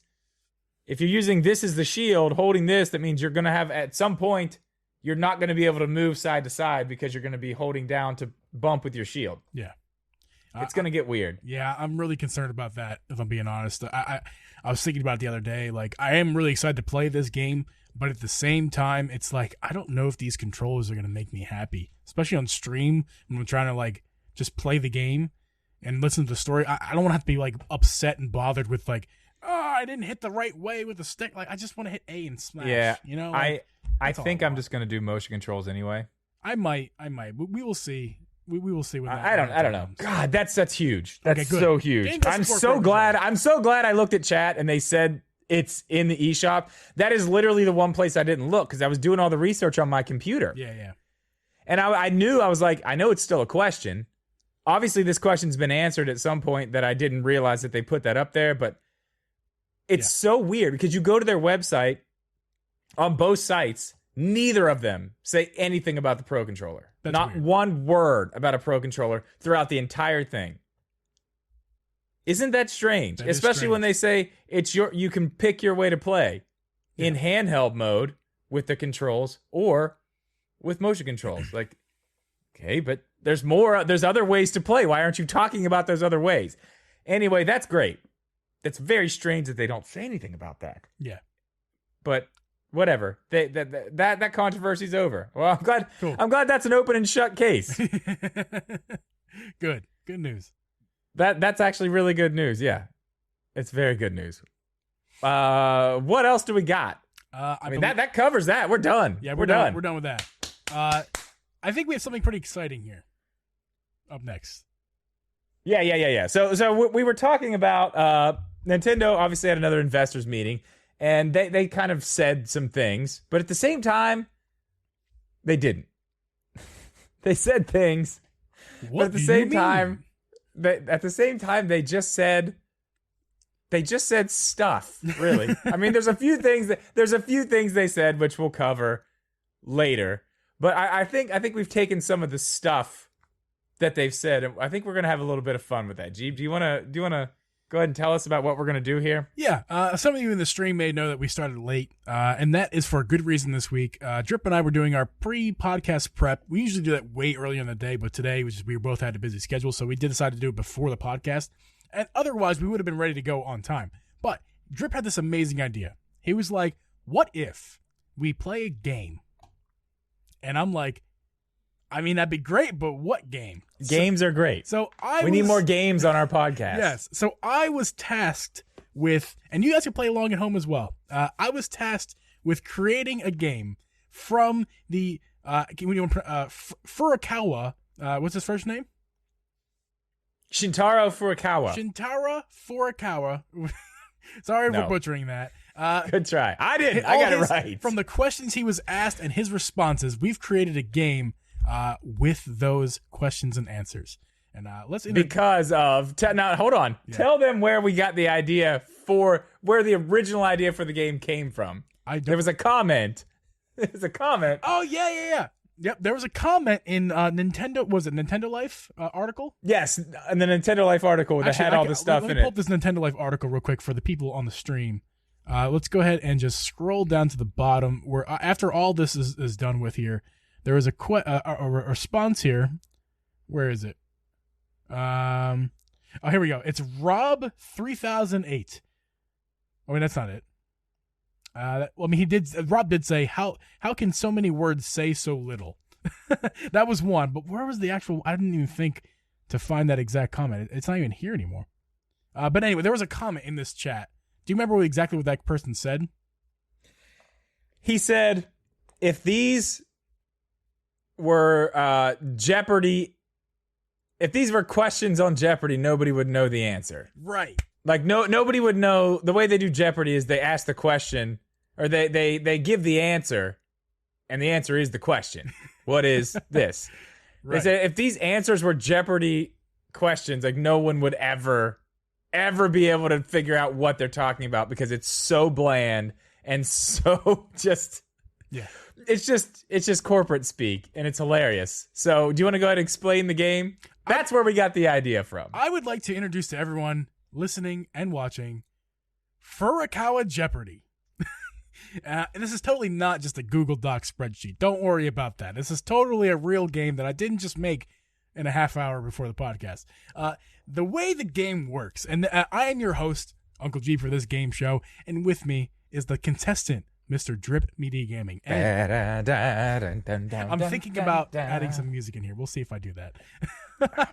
if you're using this as the shield, holding this, that means you're going to have, at some point, you're not going to be able to move side to side because you're going to be holding down to bump with your shield. Yeah. It's going to get weird. Yeah, I'm really concerned about that, if I'm being honest. I was thinking about it the other day. Like, I am really excited to play this game, but at the same time, it's like, I don't know if these controllers are going to make me happy, especially on stream when I'm trying to, like, just play the game and listen to the story. I don't want to have to be, like, upset and bothered with, like, oh, I didn't hit the right way with the stick. Like, I just want to hit A and smash. Yeah, you know? Like, I think I'm just going to do motion controls anyway. I might. We will see. We will see when that I don't know. comes. God, that's huge. That's Okay, good. so huge. I'm so glad I looked at chat and they said it's in the eShop. That is literally the one place I didn't look because I was doing all the research on my computer. Yeah. And I knew, I was like, I know it's still a question. Obviously, this question's been answered at some point that I didn't realize that they put that up there, but it's so weird because you go to their website on both sites, neither of them say anything about the Pro Controller. That's Not weird. one word about a Pro Controller throughout the entire thing. Isn't that strange? That is Especially strange. when they say you can pick your way to play in handheld mode with the controls or with motion controls. Like, okay, but there's other ways to play. Why aren't you talking about those other ways? Anyway, that's great. That's very strange that they don't say anything about that. Yeah. But whatever. That controversy's over. Well, Cool. I'm glad that's an open and shut case. Good news. That's actually really good news. Yeah. It's very good news. What else do we got? I mean, that covers that. We're done. Yeah, we're done. We're done with that. I think we have something pretty exciting here. Up next. Yeah. So we were talking about Nintendo obviously had another investors meeting, and they kind of said some things, but at the same time, they didn't. They said things, but at the same time, they just said stuff. Really, I mean, there's a few things they said which we'll cover later, but I think we've taken some of the stuff that they've said, and I think we're gonna have a little bit of fun with that. Geeb, do you wanna go ahead and tell us about what we're gonna do here? Yeah, some of you in the stream may know that we started late, and that is for a good reason this week. Drip and I were doing our pre-podcast prep. We usually do that way earlier in the day, but today we both had a busy schedule, so we did decide to do it before the podcast. And otherwise, we would have been ready to go on time. But Drip had this amazing idea. He was like, "What if we play a game?" And I'm like, I mean, that'd be great, but what game? Games are great. We need more games on our podcast. Yes. So I was tasked with, and you guys can play along at home as well. I was tasked with creating a game from the Furukawa. What's his first name? Shintaro Furukawa. Shintaro Furukawa. Sorry for butchering that. Good try. I didn't. I got it right. From the questions he was asked and his responses, we've created a game with those questions and answers. And let's because of now. Hold on. Yeah. Tell them where we got the idea where the original idea for the game came from. There was a comment. There's a comment. Oh yeah. Yep, there was a comment in Nintendo. Was it Nintendo Life article? Yes, in the Nintendo Life article that had all the stuff in it. Let me pull up this Nintendo Life article real quick for the people on the stream. Let's go ahead and just scroll down to the bottom where after all this is done with here, there is a response here. Where is it? Oh, here we go. It's Rob 3008. I mean, that's not it. Rob did say, how can so many words say so little? That was one, but where was the actual, I didn't even think to find that exact comment. It's not even here anymore. But anyway, there was a comment in this chat. Do you remember exactly what that person said? He said, if these were Jeopardy, if these were questions on Jeopardy, nobody would know the answer. Right. Like nobody would know. The way they do Jeopardy is they ask the question, or they give the answer, and the answer is the question. What is this? Right. They say if these answers were Jeopardy questions, like no one would ever be able to figure out what they're talking about because it's so bland and so just It's just corporate speak, and it's hilarious. So, do you want to go ahead and explain the game? That's where we got the idea from. I would like to introduce to everyone listening and watching Furukawa Jeopardy. And this is totally not just a Google Doc spreadsheet. Don't worry about that. This is totally a real game that I didn't just make in a half hour before the podcast. The way the game works, and I am your host, Uncle Geeb, for this game show, and with me is the contestant, Mr. Drip Geeb Gaming. And I'm thinking about adding some music in here. We'll see if I do that.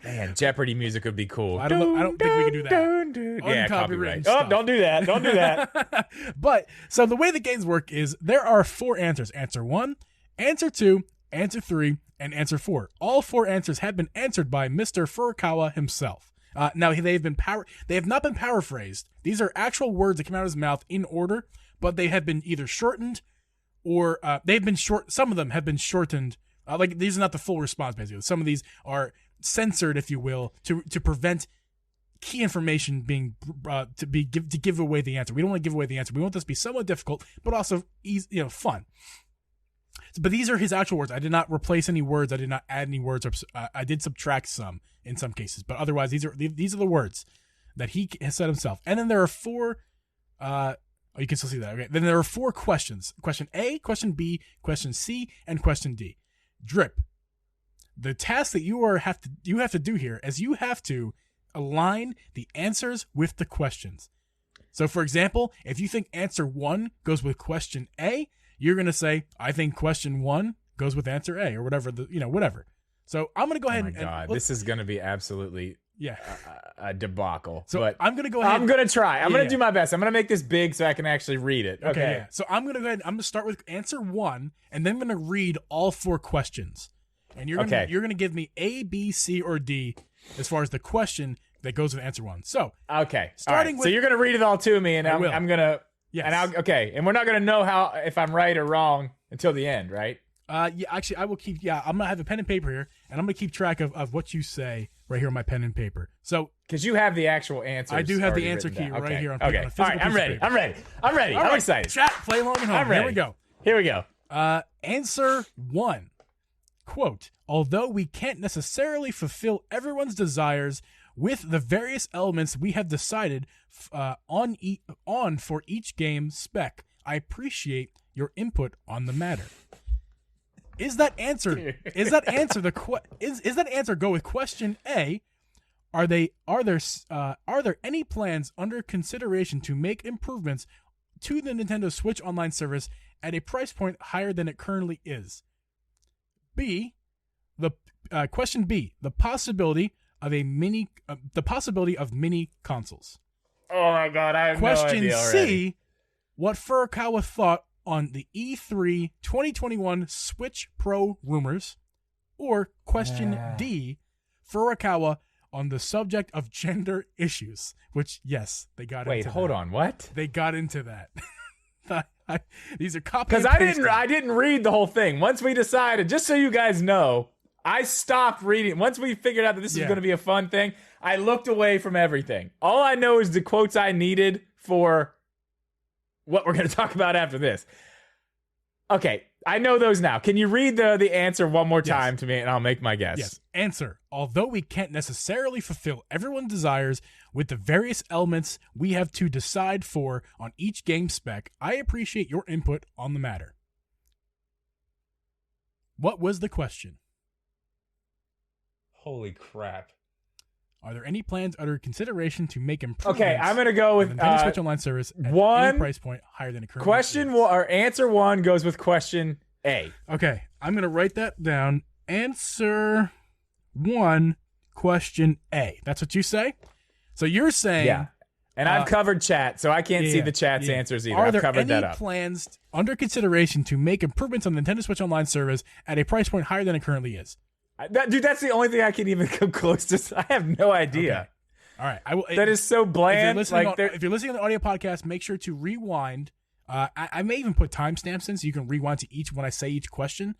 Man, Jeopardy music would be cool. I don't think we can do that. Yeah, copyright. Oh, don't do that. Don't do that. But, so the way the games work is there are 4 answers. Answer 1, answer 2, answer 3, and answer 4. All 4 answers have been answered by Mr. Furukawa himself. Now, they have not been paraphrased. These are actual words that come out of his mouth in order, but they have been either shortened or they've been short. Some of them have been shortened. Like these are not the full response, basically. Some of these are censored, if you will, to prevent key information being to give away the answer. We don't want to give away the answer. We want this to be somewhat difficult, but also easy, fun. But these are his actual words. I did not replace any words. I did not add any words. I did subtract some in some cases, but otherwise these are the words that he has said himself. And then there are 4. You can still see that. Okay. Then there are 4 questions. Question A, question B, question C, and question D. Drip. The task that you have to do here is you have to align the answers with the questions. So, for example, if you think answer 1 goes with question A, you're going to say, I think question 1 goes with answer A, or whatever, whatever. So I'm going to go ahead and... Oh, my God. This is going to be absolutely... Yeah, a debacle. So but I'm gonna go ahead. I'm gonna try. I'm gonna do my best. I'm gonna make this big so I can actually read it. Okay. Yeah. So I'm gonna go ahead. I'm gonna start with answer 1, and then I'm gonna read all 4 questions. And you're gonna give me A, B, C, or D as far as the question that goes with answer 1. So starting with. So you're gonna read it all to me, and I'm gonna. Yes. And and we're not gonna know if I'm right or wrong until the end, right? Yeah. Actually, I will keep. Yeah, I'm gonna have a pen and paper here, and I'm gonna keep track of what you say. Right here on my pen and paper. So, because you have the actual answers. I do have the answer key right here on paper. Okay. All right. I'm ready. I'm ready. I'm excited. Chat, play along at home. I'm ready. Here we go. Answer 1. Quote, although we can't necessarily fulfill everyone's desires with the various elements we have decided on for each game spec, I appreciate your input on the matter. Is that answer go with question A? Are there any plans under consideration to make improvements to the Nintendo Switch Online service at a price point higher than it currently is? B, question B, the possibility of mini consoles. Oh my God, I have question no idea C, already. What Furukawa thought on the E3 2021 Switch Pro rumors, or question D, Furukawa on the subject of gender issues, which, yes, they got into that. Wait, hold on, what? They got into that. These are copy Because and pasted. I didn't read the whole thing. Once we decided, just so you guys know, I stopped reading. Once we figured out that this was going to be a fun thing, I looked away from everything. All I know is the quotes I needed for what we're going to talk about after this. Okay, I know those now. Can you read the answer one more time to me, and I'll make my guess? Yes. Answer. Although we can't necessarily fulfill everyone's desires with the various elements we have to decide for on each game spec, I appreciate your input on the matter. What was the question? Holy crap. Are there any plans under consideration to make improvements? Okay, I'm going to go with Nintendo Switch Online service at any price point higher than it currently question. is. Or answer 1 goes with question A. Okay, I'm going to write that down. Answer 1, question A. That's what you say? So you're saying... Yeah. And I've covered chat, so I can't see the chat's answers either. I've covered that up. Are there any plans under consideration to make improvements on the Nintendo Switch Online service at a price point higher than it currently is? Dude, that's the only thing I can even come close to. I have no idea. Okay. All right. That is so bland. If you're listening on the audio podcast, make sure to rewind. I may even put timestamps in so you can rewind to each when I say each question.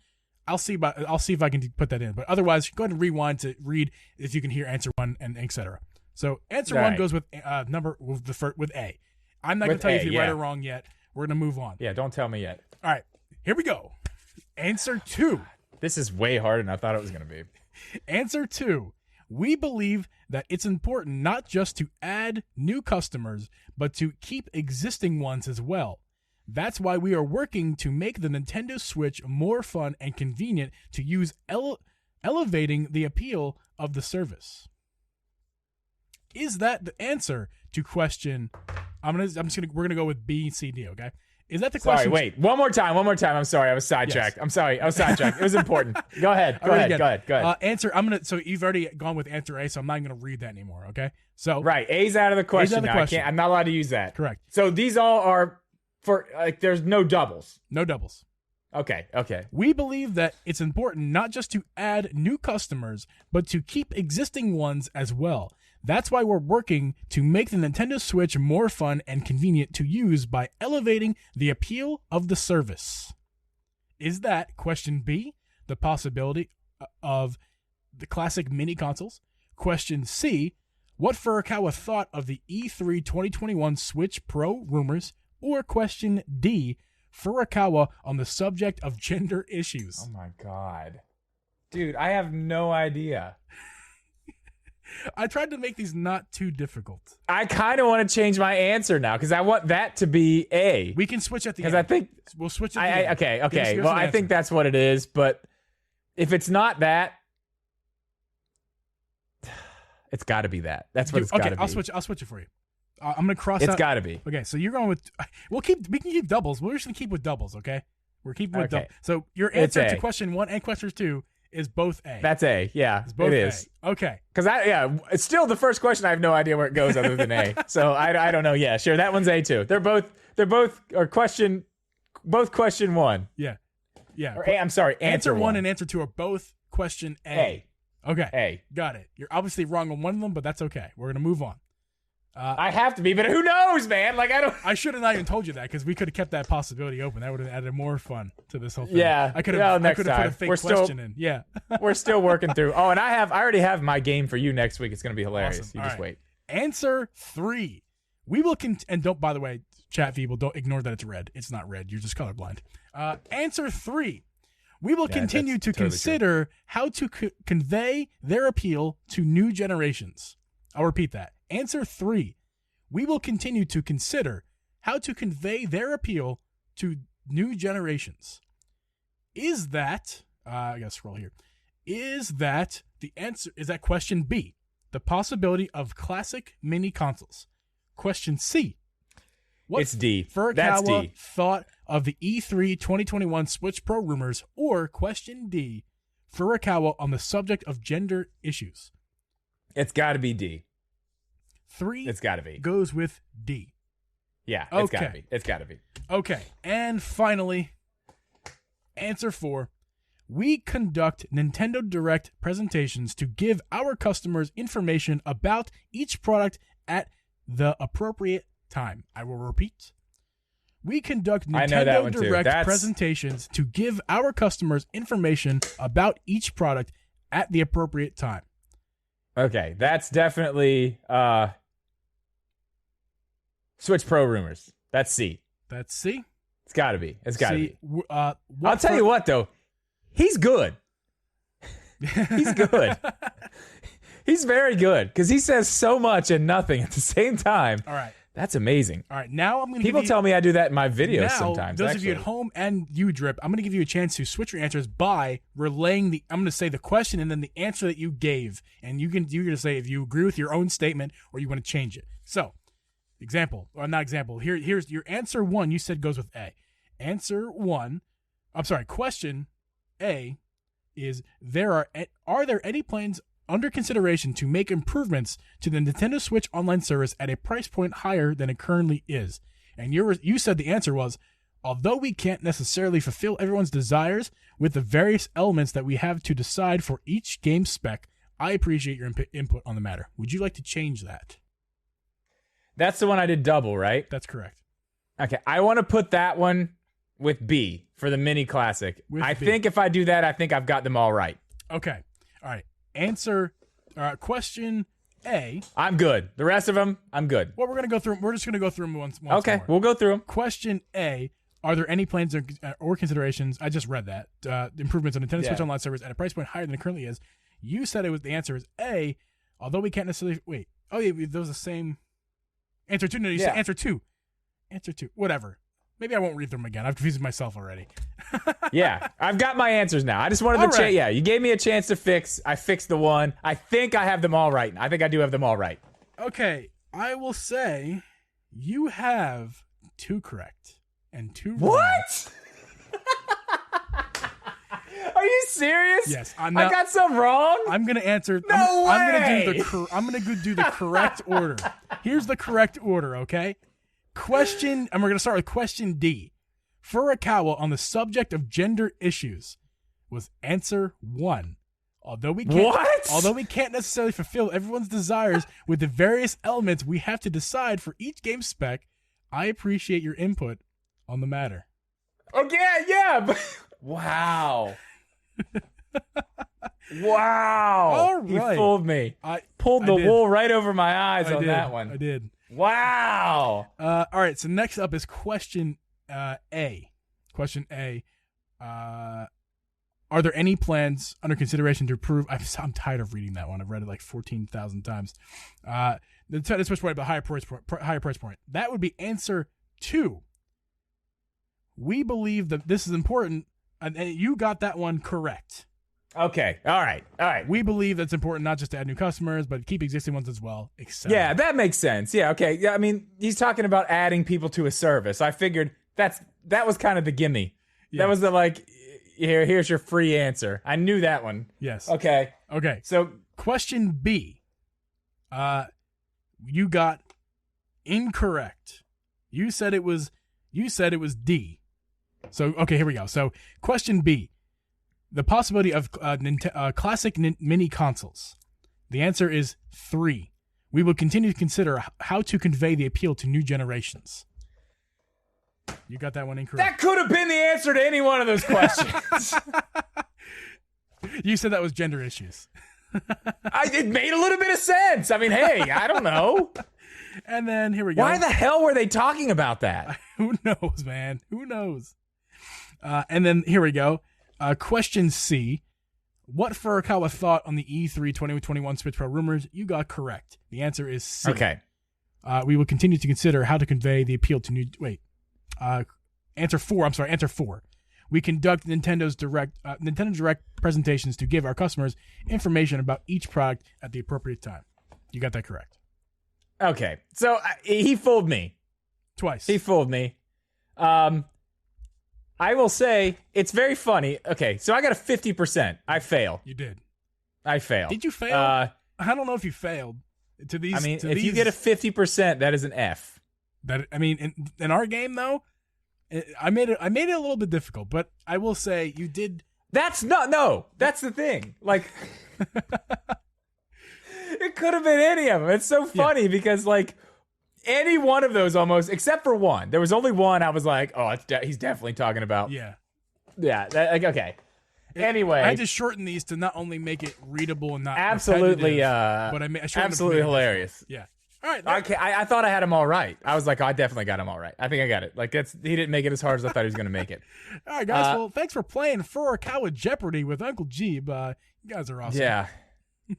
I'll see if I can put that in. But otherwise, go ahead and rewind to read if you can hear answer 1 and etc. So answer 1 goes with with A. I'm not going to tell you if you're right or wrong yet. We're going to move on. Yeah, don't tell me yet. All right. Here we go. Answer 2. This is way harder than I thought it was going to be. Answer 2. We believe that it's important not just to add new customers, but to keep existing ones as well. That's why we are working to make the Nintendo Switch more fun and convenient to use, elevating the appeal of the service. Is that the answer to question? We're gonna go with B, C, D. Okay. Is that the question? Sorry, wait. One more time. I'm sorry. I was sidetracked. Yes. I'm sorry. I was sidetracked. It was important. Go ahead. Go ahead. Answer. So you've already gone with answer A, so I'm not going to read that anymore. Okay. So right. A's out of the question. I'm not allowed to use that. Correct. So these all are for there's no doubles. No doubles. Okay. We believe that it's important not just to add new customers, but to keep existing ones as well. That's why we're working to make the Nintendo Switch more fun and convenient to use by elevating the appeal of the service. Is that, question B, the possibility of the classic mini consoles? Question C, what Furukawa thought of the E3 2021 Switch Pro rumors? Or question D, Furukawa on the subject of gender issues? Oh my God. Dude, I have no idea. I tried to make these not too difficult. I kind of want to change my answer now because I want that to be A. We can switch at the end. Because I think we'll switch at the end. Okay. Well, I think that's what it is. But if it's not that, it's got to be that. That's what it's got to be. I'll switch it for you. I'm gonna cross. It's got to be. Okay, so you're going with. We can keep doubles. We're just gonna keep with doubles. Okay, we're keeping with doubles. So your answer to question 1 and question 2 is both A. That's A. Yeah, it is. Okay. Because it's still the first question. I have no idea where it goes other than A. So I don't know. Yeah, sure. That one's A too. They're both question 1. Yeah. Or A. I'm sorry. Answer 1 and answer 2 are both question A. Okay. A. Got it. You're obviously wrong on one of them, but that's okay. We're gonna move on. I have to be, but who knows, man? Like I should have not even told you that because we could have kept that possibility open. That would have added more fun to this whole thing. Yeah, I could have put a fake question in. Yeah, we're still working through. Oh, and I already have my game for you next week. It's going to be hilarious. Awesome. You just wait. Answer 3. We will and don't. By the way, chat people, don't ignore that it's red. It's not red. You're just colorblind. Answer 3. We will continue to consider how to convey their appeal to new generations. I'll repeat that. Answer 3. We will continue to consider how to convey their appeal to new generations. Is that, I gotta scroll here. Is that the answer? Is that question B, the possibility of classic mini consoles? Question C. It's D. Furukawa That's D. thought of the E3 2021 Switch Pro rumors? Or question D, Furukawa on the subject of gender issues? It's got to be D. 3. It's got to be. Goes with D. Yeah, it's got to be. It's got to be. Okay, and finally, answer 4. We conduct Nintendo Direct presentations to give our customers information about each product at the appropriate time. I will repeat. We conduct I know that Nintendo one too. Direct presentations to give our customers information about each product at the appropriate time. Okay, that's definitely Switch Pro rumors. That's C. That's C. It's got to be. It's got to be. I'll tell you what, though. He's good. He's good. He's very good because he says so much and nothing at the same time. All right. That's amazing. All right. Now I'm going to People tell me I do that in my videos now, sometimes. Those of you at home and you, Drip, I'm going to give you a chance to switch your answers by relaying I'm going to say the question and then the answer that you gave. And you're going to say if you agree with your own statement or you want to change it. So, here's your answer 1 you said goes with A. Question A is are there any plans under consideration to make improvements to the Nintendo Switch Online service at a price point higher than it currently is? And you said the answer was, although we can't necessarily fulfill everyone's desires with the various elements that we have to decide for each game spec, I appreciate your input on the matter. Would you like to change that? That's the one I did double, right? That's correct. Okay, I want to put that one with B for the mini classic. I think if I do that, I think I've got them all right. Okay. All right. Question A. I'm good. The rest of them, I'm good. Well, we're just going to go through them once okay, more. We'll go through them. Question A. Are there any plans or considerations? I just read that. Improvements on Nintendo Switch Online servers at a price point higher than it currently is. You said the answer is A, although we can't necessarily... Wait. Oh, yeah, those are the same... Answer 2. No, you said answer 2. Answer 2. Whatever. Maybe I won't read them again. I've confused myself already. Yeah, I've got my answers now. I just wanted to Yeah, you gave me a chance to fix. I fixed the one. I think I have them all right. I think I do have them all right. Okay, I will say you have 2 correct and 2 wrong. What? Are you serious? Yes. I got some wrong? I'm going to answer. No way! I'm going to do the correct order. Here's the correct order, okay? And we're going to start with question D. Furukawa on the subject of gender issues was answer 1. Although we can't necessarily fulfill everyone's desires with the various elements we have to decide for each game spec, I appreciate your input on the matter. Okay, yeah. Wow. Wow. All right. He fooled me. I pulled the wool right over my eyes on that one. I did. Wow. All right, so next up is question A. Question A. Are there any plans under consideration to improve? I'm tired of reading that one. I've read it like 14,000 times. The Switch point, but higher price point. That would be answer 2. We believe that this is important, and you got that one correct. Okay. All right. We believe that's important not just to add new customers, but keep existing ones as well, etc. Yeah, that makes sense. Yeah, okay. Yeah, I mean, he's talking about adding people to a service. I figured that was kind of the gimme. Yeah. That was the here's your free answer. I knew that one. Yes. Okay. So question B, you got incorrect. You said it was D. So okay, here we go. So question B. The possibility of classic mini consoles. The answer is 3. We will continue to consider how to convey the appeal to new generations. You got that one incorrect. That could have been the answer to any one of those questions. You said that was gender issues. It made a little bit of sense. I mean, hey, I don't know. And then here we go. Why the hell were they talking about that? Who knows, man? Who knows? And then here we go. Question C. What Furukawa thought on the E3 2021 Switch Pro rumors? You got correct. The answer is C. Okay. We will continue to consider how to convey the appeal to new... Wait. Answer 4. I'm sorry. Answer 4. We conduct Nintendo Direct presentations to give our customers information about each product at the appropriate time. You got that correct. Okay. So he fooled me. Twice. He fooled me. I will say it's very funny. Okay, so I got a 50%. I fail. You did. I fail. Did you fail? I don't know if you failed. If you get a 50%, that is an F. In our game though, I made it a little bit difficult, but I will say you did. That's the thing. Like, it could have been any of them. It's so funny because any one of those almost, except for one. There was only one I was like, oh, he's definitely talking about. Yeah. Yeah. Okay. Anyway, I had to shorten these to not only make it readable and not absolutely, but I shortened absolutely hilarious. Yeah. All right. Okay, I thought I had him all right. I was like, oh, I definitely got him all right. I think I got it. Like he didn't make it as hard as I thought he was going to make it. All right, guys. Well, thanks for playing Furukawa Jeopardy with Uncle Geeb. You guys are awesome. Yeah.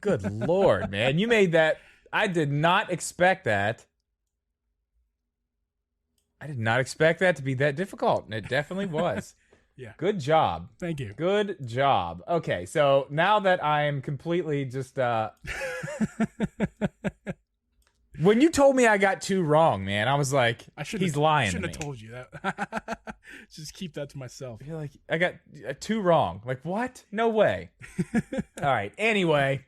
Good Lord, man. You made that. I did not expect that. I did not expect that to be that difficult, and it definitely was. Yeah. Good job. Thank you. Good job. Okay, so now that I am completely just when you told me I got 2 wrong, man, I was like, he's lying. I shouldn't to have told you that. Just keep that to myself. You're like, I got 2 wrong. Like, what? No way. All right. Anyway,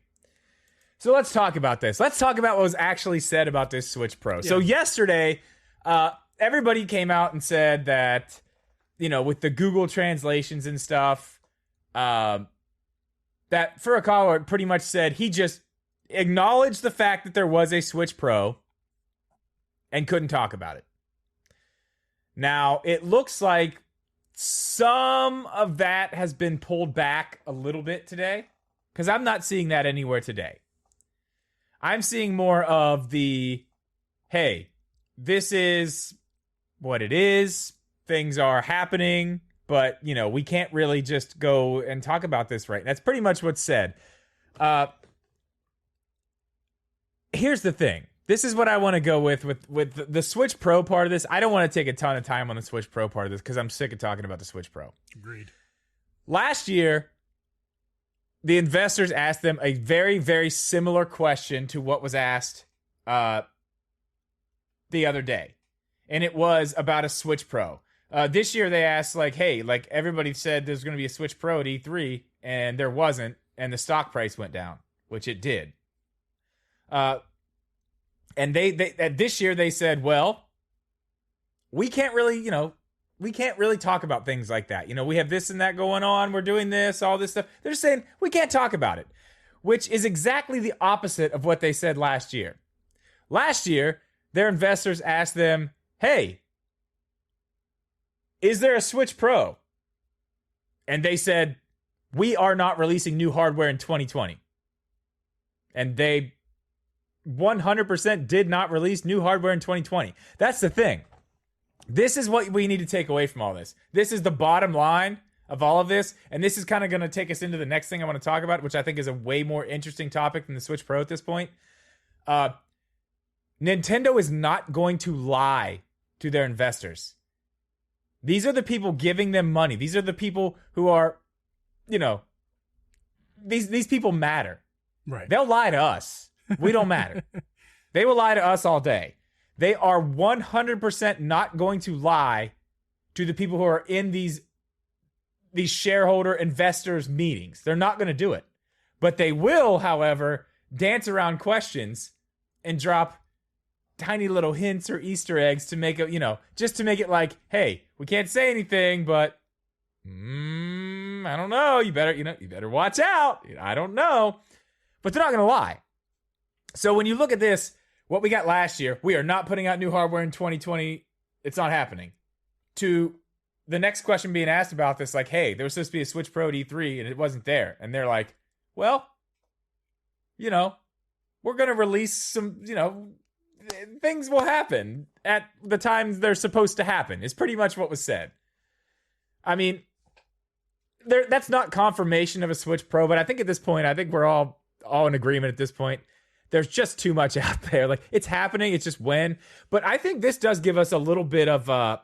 so let's talk about this. Let's talk about what was actually said about this Switch Pro. Yeah. So yesterday, everybody came out and said that, with the Google translations and stuff, that Furukawa pretty much said he just acknowledged the fact that there was a Switch Pro and couldn't talk about it. Now, it looks like some of that has been pulled back a little bit today, because I'm not seeing that anywhere today. I'm seeing more of the, hey, this is what it is. Things are happening, but, we can't really just go and talk about this right. That's pretty much what's said. Here's the thing. This is what I want to go with the Switch Pro part of this. I don't want to take a ton of time on the Switch Pro part of this because I'm sick of talking about the Switch Pro. Agreed. Last year, the investors asked them a very, very similar question to what was asked the other day. And it was about a Switch Pro. This year they asked, hey, everybody said there's going to be a Switch Pro at E3, and there wasn't, and the stock price went down, which it did. And they this year they said, well, we can't really talk about things like that. We have this and that going on. We're doing this, all this stuff. They're just saying we can't talk about it, which is exactly the opposite of what they said last year. Last year, their investors asked them, hey, is there a Switch Pro? And they said, we are not releasing new hardware in 2020. And they 100% did not release new hardware in 2020. That's the thing. This is what we need to take away from all this. This is the bottom line of all of this. And this is kind of going to take us into the next thing I want to talk about, which I think is a way more interesting topic than the Switch Pro at this point. Nintendo is not going to lie to their investors. These are the people giving them money. These are the people who are, these people matter. Right. They'll lie to us. We don't matter. They will lie to us all day. They are 100% not going to lie to the people who are in these shareholder investors meetings. They're not going to do it. But they will, however, dance around questions and drop tiny little hints or Easter eggs to make it, just to make it like, hey, we can't say anything, but I don't know. You better watch out. I don't know. But they're not going to lie. So when you look at this, what we got last year, we are not putting out new hardware in 2020. It's not happening. To the next question being asked about this, like, hey, there was supposed to be a Switch Pro at E3 and it wasn't there. And they're like, well, we're going to release some, things will happen at the times they're supposed to happen, is pretty much what was said. I mean, that's not confirmation of a Switch Pro, but I think at this point, we're all in agreement at this point. There's just too much out there. Like, it's happening. It's just when. But I think this does give us a little bit of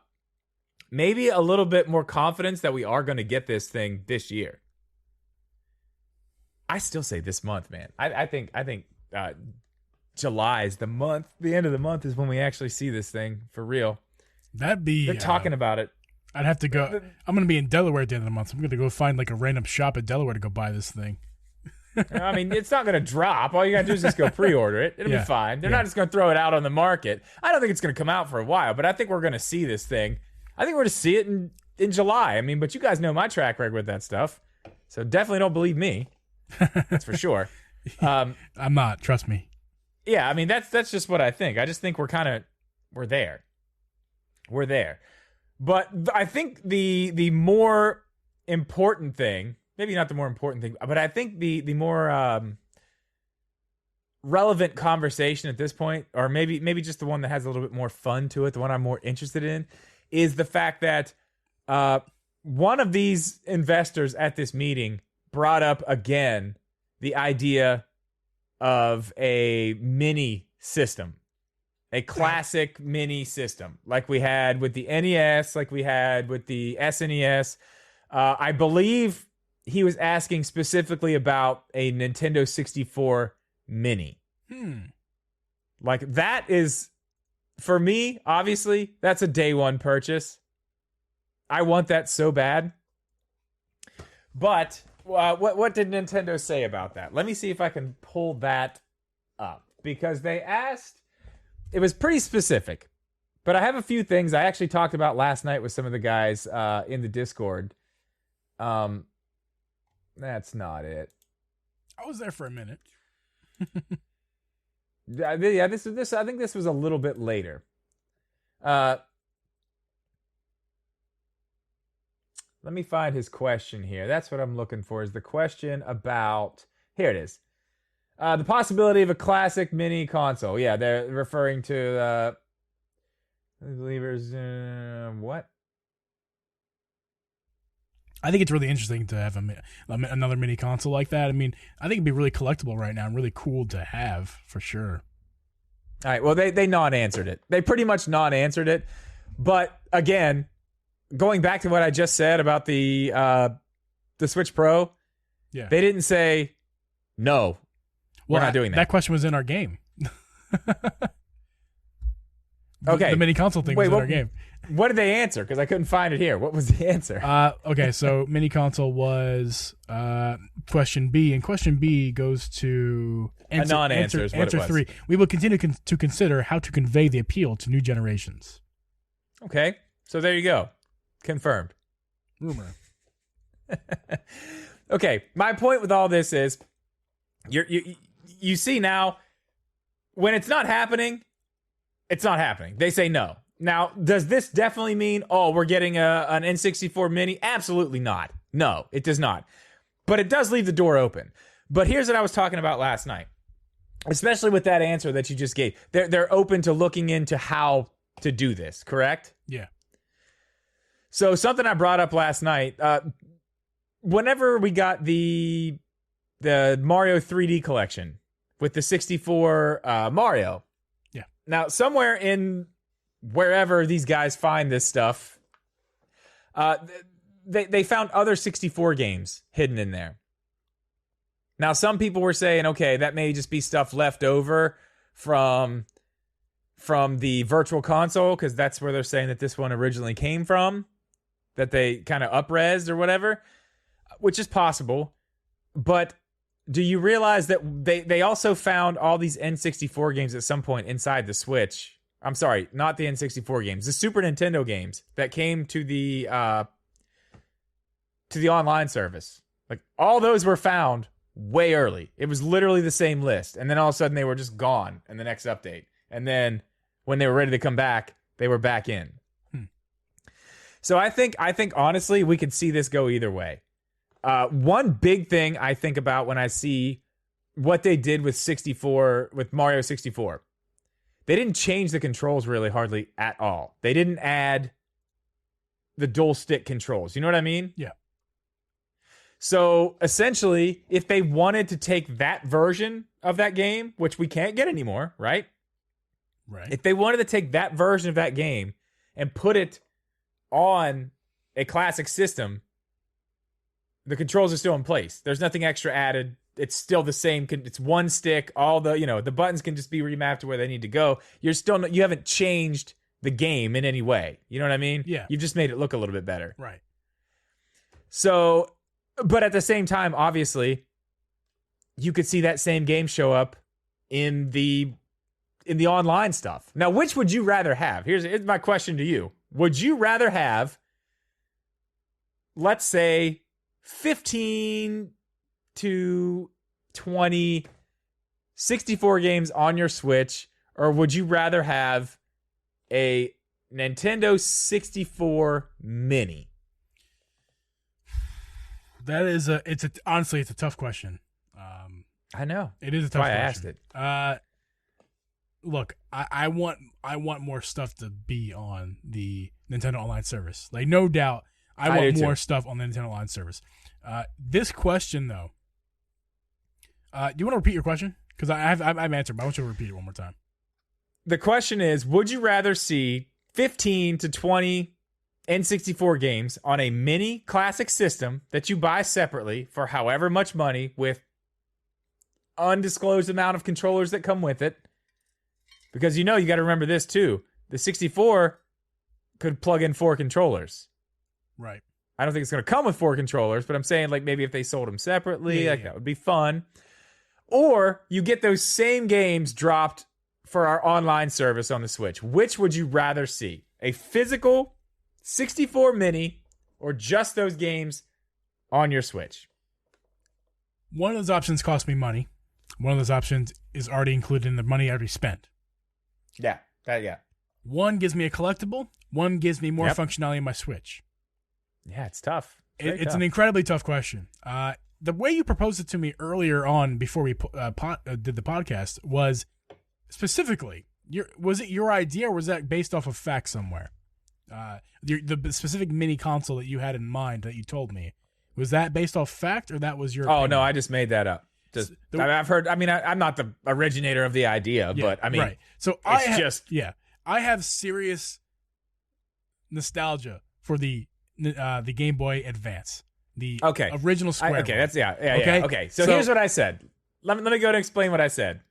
maybe a little bit more confidence that we are going to get this thing this year. I still say this month, man. I think July is the month. The end of the month is when we actually see this thing for real. They're talking about it. I'd have to go. I'm going to be in Delaware at the end of the month. So I'm going to go find a random shop in Delaware to go buy this thing. I mean, it's not going to drop. All you got to do is just go pre-order it. It'll be fine. They're not just going to throw it out on the market. I don't think it's going to come out for a while, but I think we're going to see this thing. I think we're going to see it in July. I mean, but you guys know my track record with that stuff. So definitely don't believe me. That's for sure. I'm not. Trust me. Yeah, I mean, that's just what I think. I just think we're kind of We're there. But I think the more important thing, maybe not the more important thing, but I think the more relevant conversation at this point, or maybe just the one that has a little bit more fun to it, the one I'm more interested in, is the fact that one of these investors at this meeting brought up again the idea of a mini system, a classic mini system, like we had with the NES, like we had with the SNES. I believe he was asking specifically about a Nintendo 64 Mini. Like, that is, for me, obviously, that's a day one purchase. I want that so bad. But what did Nintendo say about that? Let me see if I can pull that up, because they asked, it was pretty specific, but I have a few things I actually talked about last night with some of the guys in the Discord. That's not it. I was there for a minute. Yeah, this I think this was a little bit later. Let me find his question here. That's what I'm looking for, is the question about... Here it is. The possibility of a classic mini console. Yeah, they're referring to... believers... what? I think it's really interesting to have another mini console like that. I mean, I think it'd be really collectible right now and really cool to have, for sure. All right, well, they non-answered it. They pretty much non-answered it. But, again... Going back to what I just said about the Switch Pro, yeah, they didn't say no. We're not doing that. That question was in our game. Okay, the mini console thing was in our game. What did they answer? Because I couldn't find it here. What was the answer? Okay, so mini console was question B, and question B goes to a non-answer. Answer 3. We will continue to consider how to convey the appeal to new generations. Okay, so there you go. Confirmed. Rumor. Okay, my point with all this is, you see now, when it's not happening, it's not happening. They say no. Now, does this definitely mean, we're getting an N64 Mini? Absolutely not. No, it does not. But it does leave the door open. But here's what I was talking about last night, especially with that answer that you just gave. They're open to looking into how to do this, correct? Yeah. So something I brought up last night, whenever we got the Mario 3D collection with the 64 Mario. Yeah. Now, somewhere in wherever these guys find this stuff, they found other 64 games hidden in there. Now, some people were saying, okay, that may just be stuff left over from the Virtual Console, because that's where they're saying that this one originally came from, that they kind of up-resed or whatever, which is possible. But do you realize that they also found all these N64 games at some point inside the Switch? I'm sorry, not the N64 games, the Super Nintendo games that came to the online service. Like, all those were found way early. It was literally the same list. And then all of a sudden they were just gone in the next update. And then when they were ready to come back, they were back in. So I think honestly, we could see this go either way. One big thing I think about when I see what they did with Mario 64, they didn't change the controls really hardly at all. They didn't add the dual stick controls. You know what I mean? Yeah. So essentially, if they wanted to take that version of that game, which we can't get anymore, right? Right. If they wanted to take that version of that game and put it on a classic system, the controls are still in place. There's nothing extra added. It's still the same. It's one stick. All the buttons can just be remapped to where they need to go. You haven't changed the game in any way. You know what I mean? Yeah. You've just made it look a little bit better. Right. So, but at the same time, obviously, you could see that same game show up in the online stuff. Now, which would you rather have? Here's my question to you. Would you rather have, let's say, 15 to 20 64 games on your Switch, or would you rather have a Nintendo 64 Mini? Honestly, it's a tough question. I know. It is a tough question. I asked it. Look, I want more stuff to be on the Nintendo Online service. Like, no doubt, I want more stuff on the Nintendo Online service. This question, though, do you want to repeat your question? Because I've answered, but I want you to repeat it one more time. The question is, would you rather see 15 to 20 N64 games on a mini classic system that you buy separately for however much money with undisclosed amount of controllers that come with it? Because you got to remember this too. The 64 could plug in 4 controllers. Right. I don't think it's going to come with 4 controllers, but I'm saying like maybe if they sold them separately, that would be fun. Or you get those same games dropped for our online service on the Switch. Which would you rather see? A physical 64 mini or just those games on your Switch? One of those options cost me money. One of those options is already included in the money I already spent. Yeah. One gives me a collectible. One gives me more functionality in my Switch. Yeah, it's tough. It's an incredibly tough question. The way you proposed it to me earlier on before we did the podcast was specifically, was it your idea or was that based off of fact somewhere? The specific mini console that you had in mind that you told me, was that based off fact or that was your opinion? No, I just made that up. I've heard, I'm not the originator of the idea, but I mean, right. So I have serious nostalgia for the Game Boy Advance, the original square. Okay. Okay. So here's what I said. Let me go and explain what I said.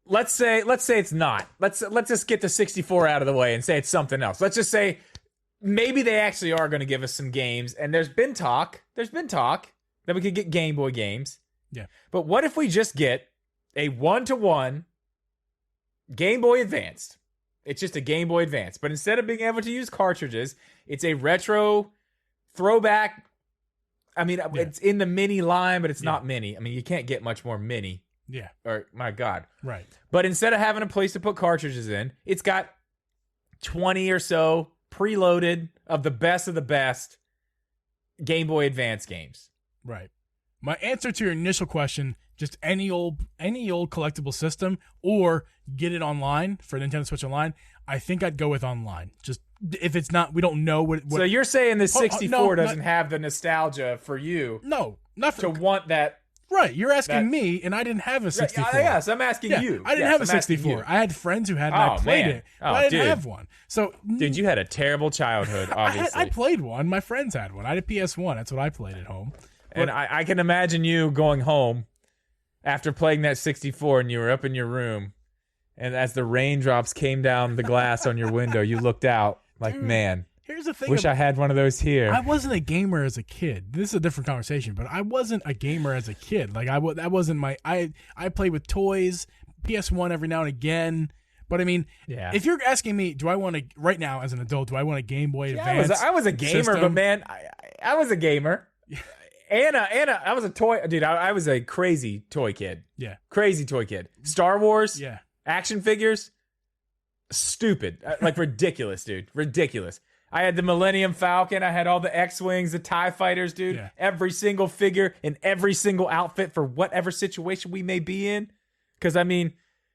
Let's say it's not. Let's just get the 64 out of the way and say it's something else. Let's just say maybe they actually are going to give us some games, and there's been talk that we could get Game Boy games. Yeah. But what if we just get a 1-to-1 Game Boy Advanced? It's just a Game Boy Advance. But instead of being able to use cartridges, it's a retro throwback. I mean, it's in the mini line, but it's not mini. I mean, you can't get much more mini. Yeah. Or, my God. Right. But instead of having a place to put cartridges in, it's got 20 or so preloaded of the best Game Boy Advance games. Right. My answer to your initial question, just any old collectible system or get it online for Nintendo Switch Online, I think I'd go with online. Just if it's not, we don't know what so you're saying the 64 doesn't have the nostalgia for you. No, not for, to want that. Right. You're asking me, and I didn't have a 64. Yes, I'm asking you. I didn't have a 64. I had friends who had, and I played it, but I didn't have one. So, dude, you had a terrible childhood, obviously. I played one. My friends had one. I had a PS1. That's what I played at home. And I can imagine you going home after playing that 64 and you were up in your room, and as the raindrops came down the glass on your window, you looked out like, dude, man, here's the thing. Wish I had one of those here. I wasn't a gamer as a kid. This is a different conversation, but I wasn't a gamer as a kid. Like that wasn't my. I played with toys, PS1 every now and again. But I mean, if you're asking me, do I want to right now as an adult? Do I want a Game Boy Advance? I was a gamer, system? But man, I was a gamer. Anna, I was a toy dude. I was a crazy toy kid. Yeah, crazy toy kid. Star Wars. Yeah, action figures. Stupid, like ridiculous, dude. Ridiculous. I had the Millennium Falcon. I had all the X-Wings, the TIE Fighters, dude. Yeah. Every single figure in every single outfit for whatever situation we may be in. Because I mean,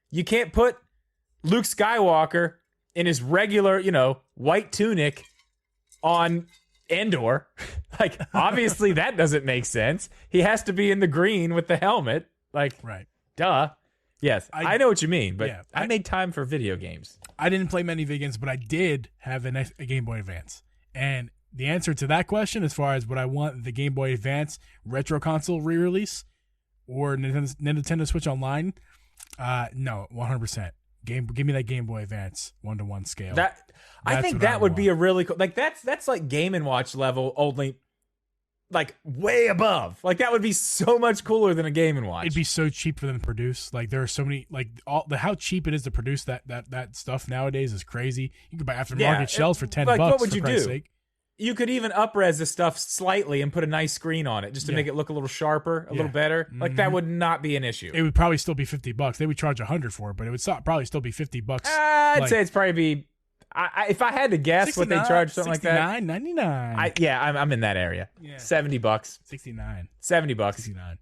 you can't put Luke Skywalker in his regular, white tunic on Endor. Like, obviously that doesn't make sense. He has to be in the green with the helmet. Like, right. Duh. Yes, I know what you mean, but yeah, I made time for video games. I didn't play many video games, but I did have a Game Boy Advance. And the answer to that question, as far as what I want, the Game Boy Advance retro console re-release or Nintendo Switch Online, no, 100%. Give me that Game Boy Advance 1-to-1 scale. I think that would be a really cool. Like that's like Game & Watch level, only like way above. Like that would be so much cooler than a Game & Watch. It'd be so cheap for them to produce. Like there are so many, like how cheap it is to produce that stuff nowadays is crazy. You could buy aftermarket shells for $10. Like, what would for you Christ's do? Sake. you could even up-res the stuff slightly and put a nice screen on it just to make it look a little sharper, a little better. Like, that would not be an issue. It would probably still be $50. They would charge $100 for it, but it would probably still be $50. I'd say it's probably be... if I had to guess what they charge, something like that, $69.99. I'm in that area. Yeah. $70. $69. $70. $69.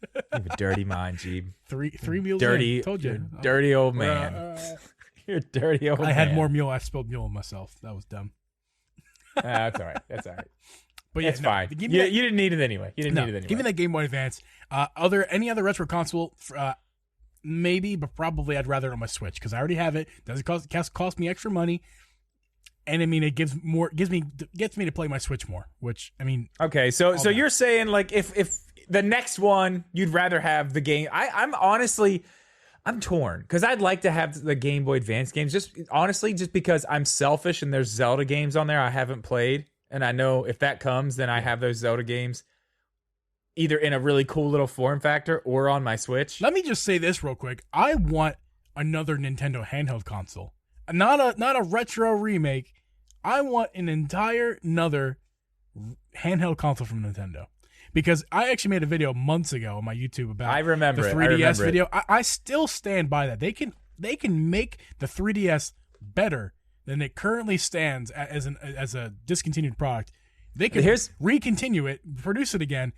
You have a dirty mind, Geeb. Three meals. Dirty. Told you. Dirty old man. You're a dirty old man. I had more mule. I spilled mule on myself. That was dumb. That's all right. That's all right. But yeah, it's fine. You didn't need it anyway. You didn't need it anyway. Give me that Game Boy Advance. Any other retro console? Maybe, but probably I'd rather it on my Switch because I already have it. Doesn't cost me extra money, and I mean it gets me to play my Switch more. Which I mean, okay. So you're saying like if the next one you'd rather have the game? I'm honestly. I'm torn because I'd like to have the Game Boy Advance games just because I'm selfish and there's Zelda games on there I haven't played. And I know if that comes, then I have those Zelda games either in a really cool little form factor or on my Switch. Let me just say this real quick. I want another Nintendo handheld console. Not a retro remake. I want another handheld console from Nintendo. Because I actually made a video months ago on my YouTube about the 3DS video. I still stand by that. They can make the 3DS better than it currently stands as a discontinued product. They can recontinue it, produce it again,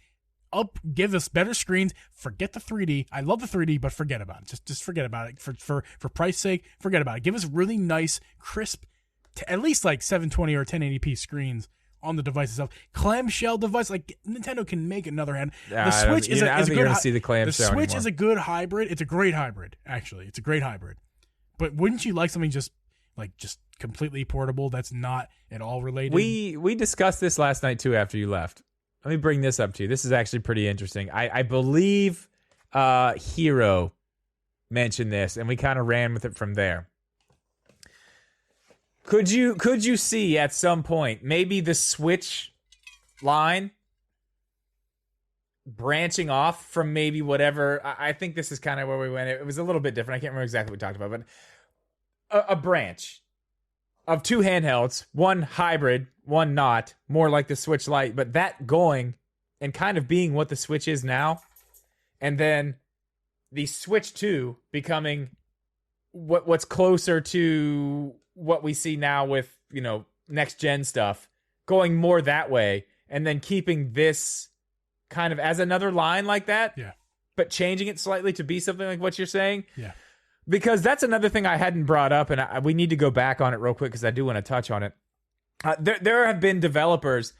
give us better screens. Forget the 3D. I love the 3D, but forget about it. Just forget about it for price sake. Forget about it. Give us really nice, crisp, at least like 720 or 1080p screens on the device itself. Clamshell device, like Nintendo can make another hand. The Switch is a good. The Switch is a good hybrid. It's a great hybrid, actually. It's a great hybrid. But wouldn't you like something just completely portable that's not at all related? We discussed this last night too after you left. Let me bring this up to you. This is actually pretty interesting. I believe Hero mentioned this, and we kind of ran with it from there. Could you see at some point maybe the Switch line branching off from maybe whatever? I think this is kind of where we went. It was a little bit different. I can't remember exactly what we talked about, but a branch of two handhelds, one hybrid, one not, more like the Switch Lite, but that going and kind of being what the Switch is now, and then the Switch 2 becoming what's closer to what we see now with, next gen stuff, going more that way, and then keeping this kind of as another line like that, but changing it slightly to be something like what you're saying. Yeah. Because that's another thing I hadn't brought up, and we need to go back on it real quick because I do want to touch on it. There have been developers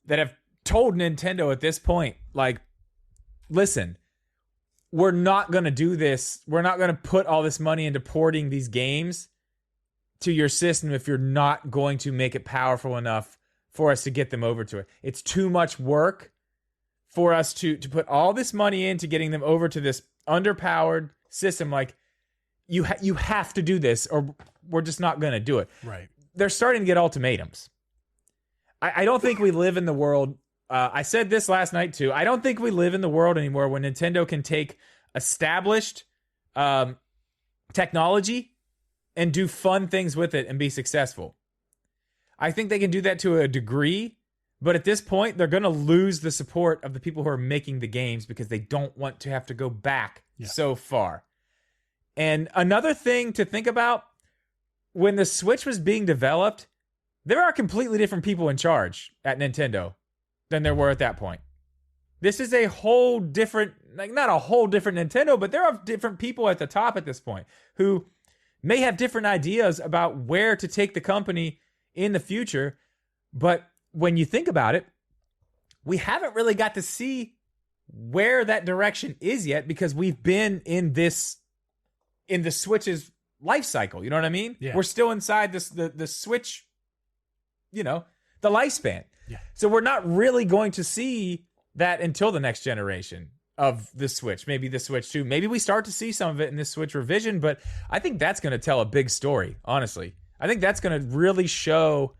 that have told Nintendo at this point, like, listen, we're not going to do this. We're not going to put all this money into porting these games to your system if you're not going to make it powerful enough for us to get them over to it. It's too much work for us to put all this money into getting them over to this underpowered system. Like, you have to do this or we're just not going to do it. Right. They're starting to get ultimatums. I don't think we live in the world. I said this last night too. I don't think we live in the world anymore where Nintendo can take established technology and do fun things with it and be successful. I think they can do that to a degree, but at this point, they're going to lose the support of the people who are making the games because they don't want to have to go back so far. And another thing to think about, when the Switch was being developed, there are completely different people in charge at Nintendo than there were at that point. This is a whole different, not a whole different Nintendo, but there are different people at the top at this point who may have different ideas about where to take the company in the future. But when you think about it, we haven't really got to see where that direction is yet because we've been in the Switch's life cycle. You know what I mean? Yeah. We're still inside the Switch, the lifespan. Yeah. So we're not really going to see that until the next generation of the Switch, maybe the Switch 2. Maybe we start to see some of it in this Switch revision, but I think that's going to tell a big story, honestly. I think that's going to really show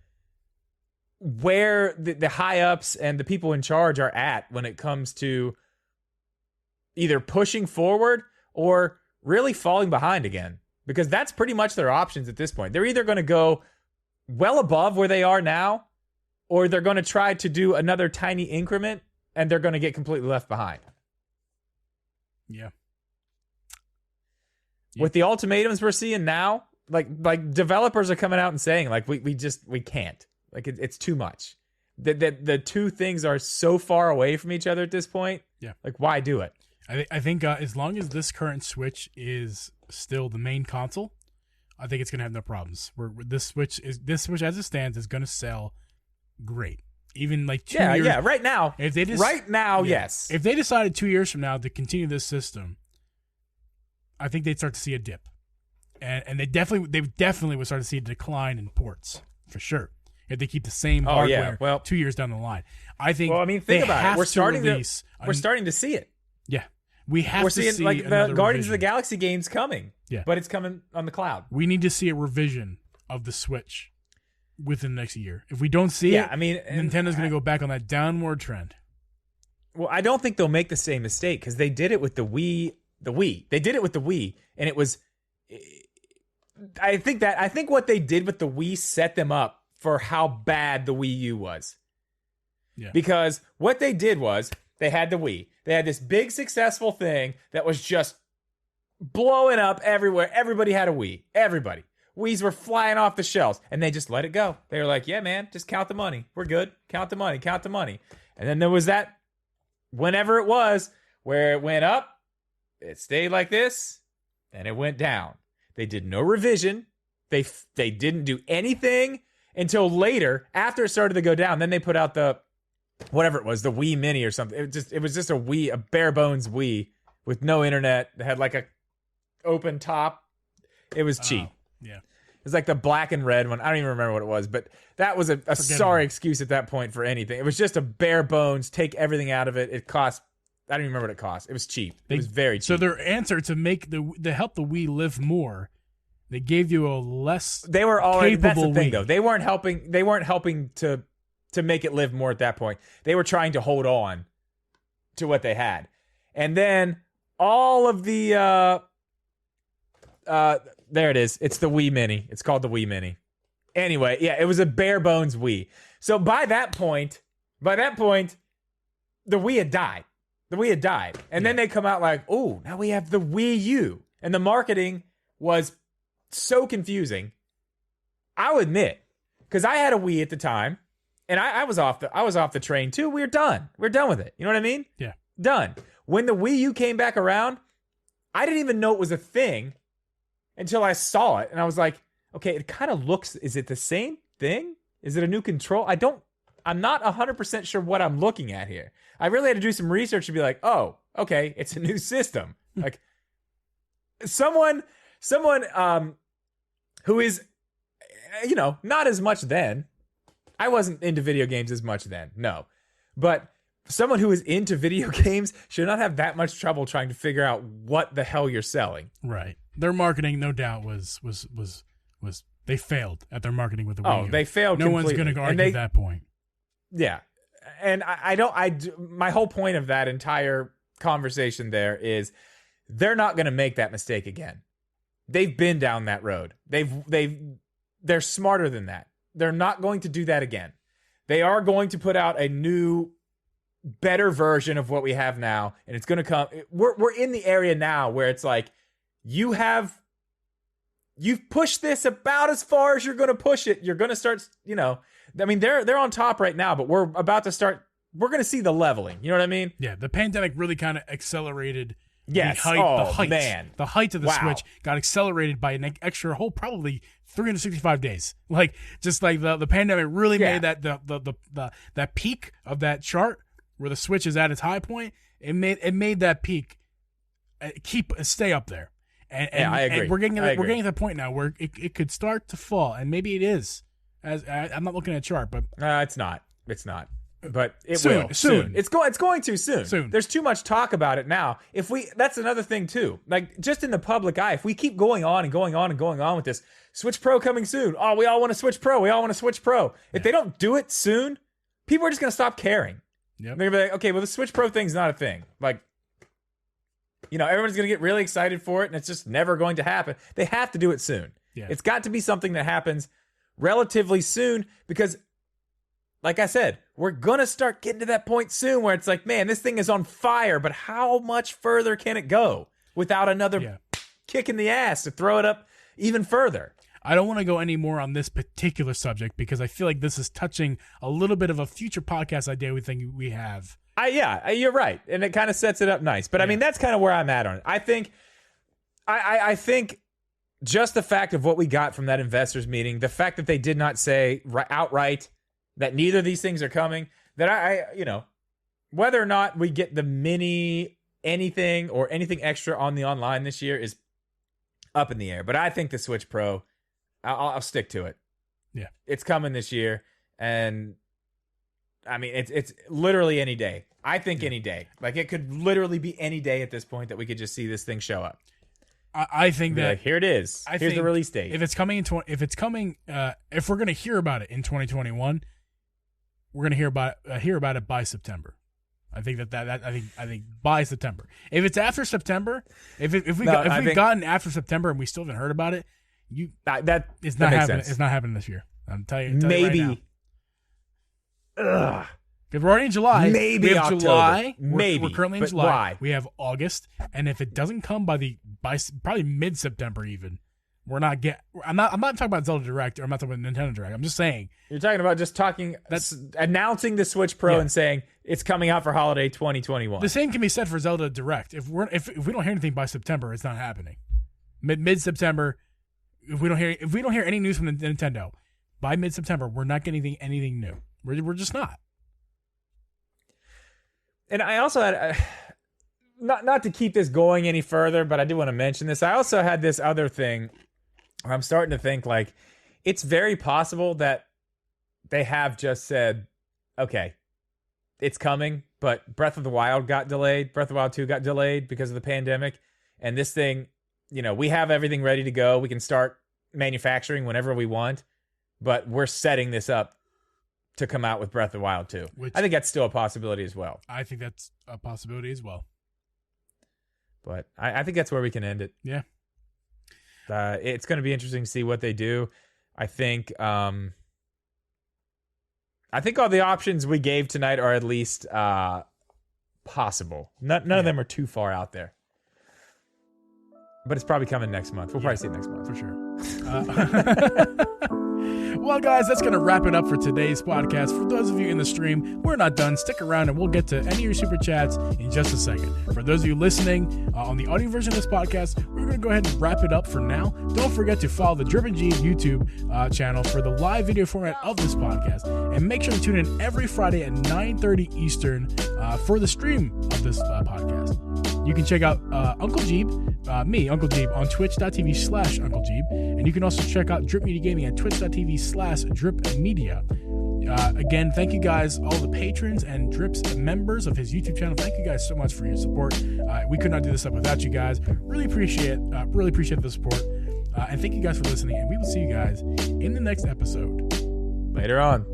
where the high-ups and the people in charge are at when it comes to either pushing forward or really falling behind again, because that's pretty much their options at this point. They're either going to go well above where they are now, or they're going to try to do another tiny increment and they're going to get completely left behind. Yeah. With the ultimatums we're seeing now, like developers are coming out and saying, like, we can't. Like, it's too much. The two things are so far away from each other at this point. Yeah. Like, why do it? I think as long as this current Switch is still the main console, I think it's gonna have no problems. This Switch as it stands is gonna sell great. Even like 2 years. Yeah. Right now, yes. If they decided 2 years from now to continue this system, I think they'd start to see a dip, and they definitely would start to see a decline in ports for sure. If they keep the same hardware 2 years down the line, I think. Well, I mean, think about it. We're starting to see it. Yeah, we're seeing like the Guardians of the Galaxy games coming. Yeah, but it's coming on the cloud. We need to see a revision of the Switch within the next year. If we don't see it, I mean, Nintendo's going to go back on that downward trend. Well, I don't think they'll make the same mistake because they did it with the Wii. They did it with the Wii, and it was. I think what they did with the Wii set them up for how bad the Wii U was. Yeah. Because what they did was they had the Wii. They had this big successful thing that was just blowing up everywhere. Everybody had a Wii. Everybody. Wiis were flying off the shelves, and they just let it go. They were like, yeah, man, just count the money. We're good. Count the money. Count the money. And then there was that, whenever it was, where it went up, it stayed like this, and it went down. They did no revision. They didn't do anything until later, after it started to go down. Then they put out the, whatever it was, the Wii Mini or something. It was just a Wii, a bare bones Wii with no internet. It had like a open top. It was cheap. Yeah. It was like the black and red one. I don't even remember what it was, but that was a sorry excuse at that point for anything. It was just a bare bones, take everything out of it. It cost, I don't even remember what it cost. It was cheap. It was very cheap. So their answer to help the Wii live more, they gave you a less They were already, capable that's the thing Wii. though. They weren't helping to make it live more at that point. They were trying to hold on to what they had. And then all of the there it is. It's the Wii Mini. It's called the Wii Mini. Anyway, yeah, it was a bare bones Wii. So by that point, the Wii had died. And then they come out like, oh, now we have the Wii U. And the marketing was so confusing. I'll admit, because I had a Wii at the time, and I was off the train too. We're done. We're done with it. You know what I mean? Yeah. Done. When the Wii U came back around, I didn't even know it was a thing until I saw it. And I was like, okay, it kind of looks, is it the same thing? Is it a new control? I'm not 100% sure what I'm looking at here. I really had to do some research to be like, oh, okay, it's a new system. Like someone who is, not as much then. I wasn't into video games as much then, no. But someone who is into video games should not have that much trouble trying to figure out what the hell you're selling. Right. Their marketing, no doubt, was they failed at their marketing with the Wii U. Oh, they failed No completely. one's going to argue that point. Yeah. And my whole point of that entire conversation there is they're not going to make that mistake again. They've been down that road. They're smarter than that. They're not going to do that again. They are going to put out a new, better version of what we have now, and it's going to come. We're in the area now where it's like you've pushed this about as far as you're going to push it. You're going to start, I mean, they're on top right now, but we're about to start. We're going to see the leveling. You know what I mean? Yeah, the pandemic really kind of accelerated. Yes. The height of the Switch got accelerated by an extra whole probably 365 days. Like just like the pandemic really made that that peak of that chart where the Switch is at its high point. It made that peak stay up there. And I agree. And we're getting to the point now where it could start to fall, and maybe it is. I'm not looking at a chart, but it's not. But it soon, will soon. It's going to soon. There's too much talk about it now. That's another thing too. Like just in the public eye, if we keep going on and going on and going on with this Switch Pro coming soon. Oh, we all want to Switch Pro. If they don't do it soon, people are just going to stop caring. Yep. They're going to be like, okay, well the Switch Pro thing's not a thing. Like, everyone's going to get really excited for it, and it's just never going to happen. They have to do it soon. Yeah. It's got to be something that happens relatively soon because, like I said, we're going to start getting to that point soon where it's like, man, this thing is on fire, but how much further can it go without another kick in the ass to throw it up even further? I don't want to go any more on this particular subject because I feel like this is touching a little bit of a future podcast idea we think we have. You're right. And it kind of sets it up nice. But I mean, that's kind of where I'm at on it. I think just the fact of what we got from that investors meeting, the fact that they did not say outright that neither of these things are coming, that I whether or not we get the mini anything or anything extra on the online this year is up in the air. But I think the Switch Pro, I'll stick to it. Yeah. It's coming this year. And I mean, it's literally any day. I think any day. Like, it could literally be any day at this point that we could just see this thing show up. I think that here it is. Here's the release date. If we're going to hear about it in 2021, we're going to hear about it by September. I think I think by September. If it's after September, if we've gotten after September and we still haven't heard about it, it's not happening. It's not happening this year. I'm telling you maybe. Right now. If we're already in July, maybe we have October. July. Maybe we're currently in July. Why? We have August, and if it doesn't come by probably mid-September, even I'm not talking about Zelda Direct, or I'm not talking about Nintendo Direct. I'm just saying you're talking about announcing the Switch Pro and saying it's coming out for holiday 2021. The same can be said for Zelda Direct. If we don't hear anything by September, it's not happening. Mid-September, if we don't hear any news from Nintendo by mid-September, we're not getting anything new. We're just not. And I also had, not to keep this going any further, but I do want to mention this. I also had this other thing where I'm starting to think, like, it's very possible that they have just said, okay, it's coming, but Breath of the Wild got delayed. Breath of the Wild 2 got delayed because of the pandemic. And this thing, we have everything ready to go. We can start manufacturing whenever we want, but we're setting this up to come out with Breath of the Wild 2. I think that's still a possibility as well. I think that's a possibility as well. But I think that's where we can end it. Yeah. It's going to be interesting to see what they do. I think all the options we gave tonight are at least possible. None of them are too far out there. But it's probably coming next month. We'll probably see it next month. For sure. Well, guys, that's going to wrap it up for today's podcast. For those of you in the stream, we're not done. Stick around and we'll get to any of your super chats in just a second. For those of you listening on the audio version of this podcast, we're going to go ahead and wrap it up for now. Don't forget to follow the Drip Geeb YouTube channel for the live video format of this podcast. And make sure to tune in every Friday at 9:30 Eastern for the stream of this podcast. You can check out Uncle Geeb, me, Uncle Geeb, on twitch.tv/Uncle Geeb. And you can also check out Drip Media Gaming at twitch.tv/Drip Media. Again, thank you guys, all the patrons and Drip's members of his YouTube channel. Thank you guys so much for your support. We could not do this up without you guys. Really appreciate the support. And thank you guys for listening. And we will see you guys in the next episode. Later on.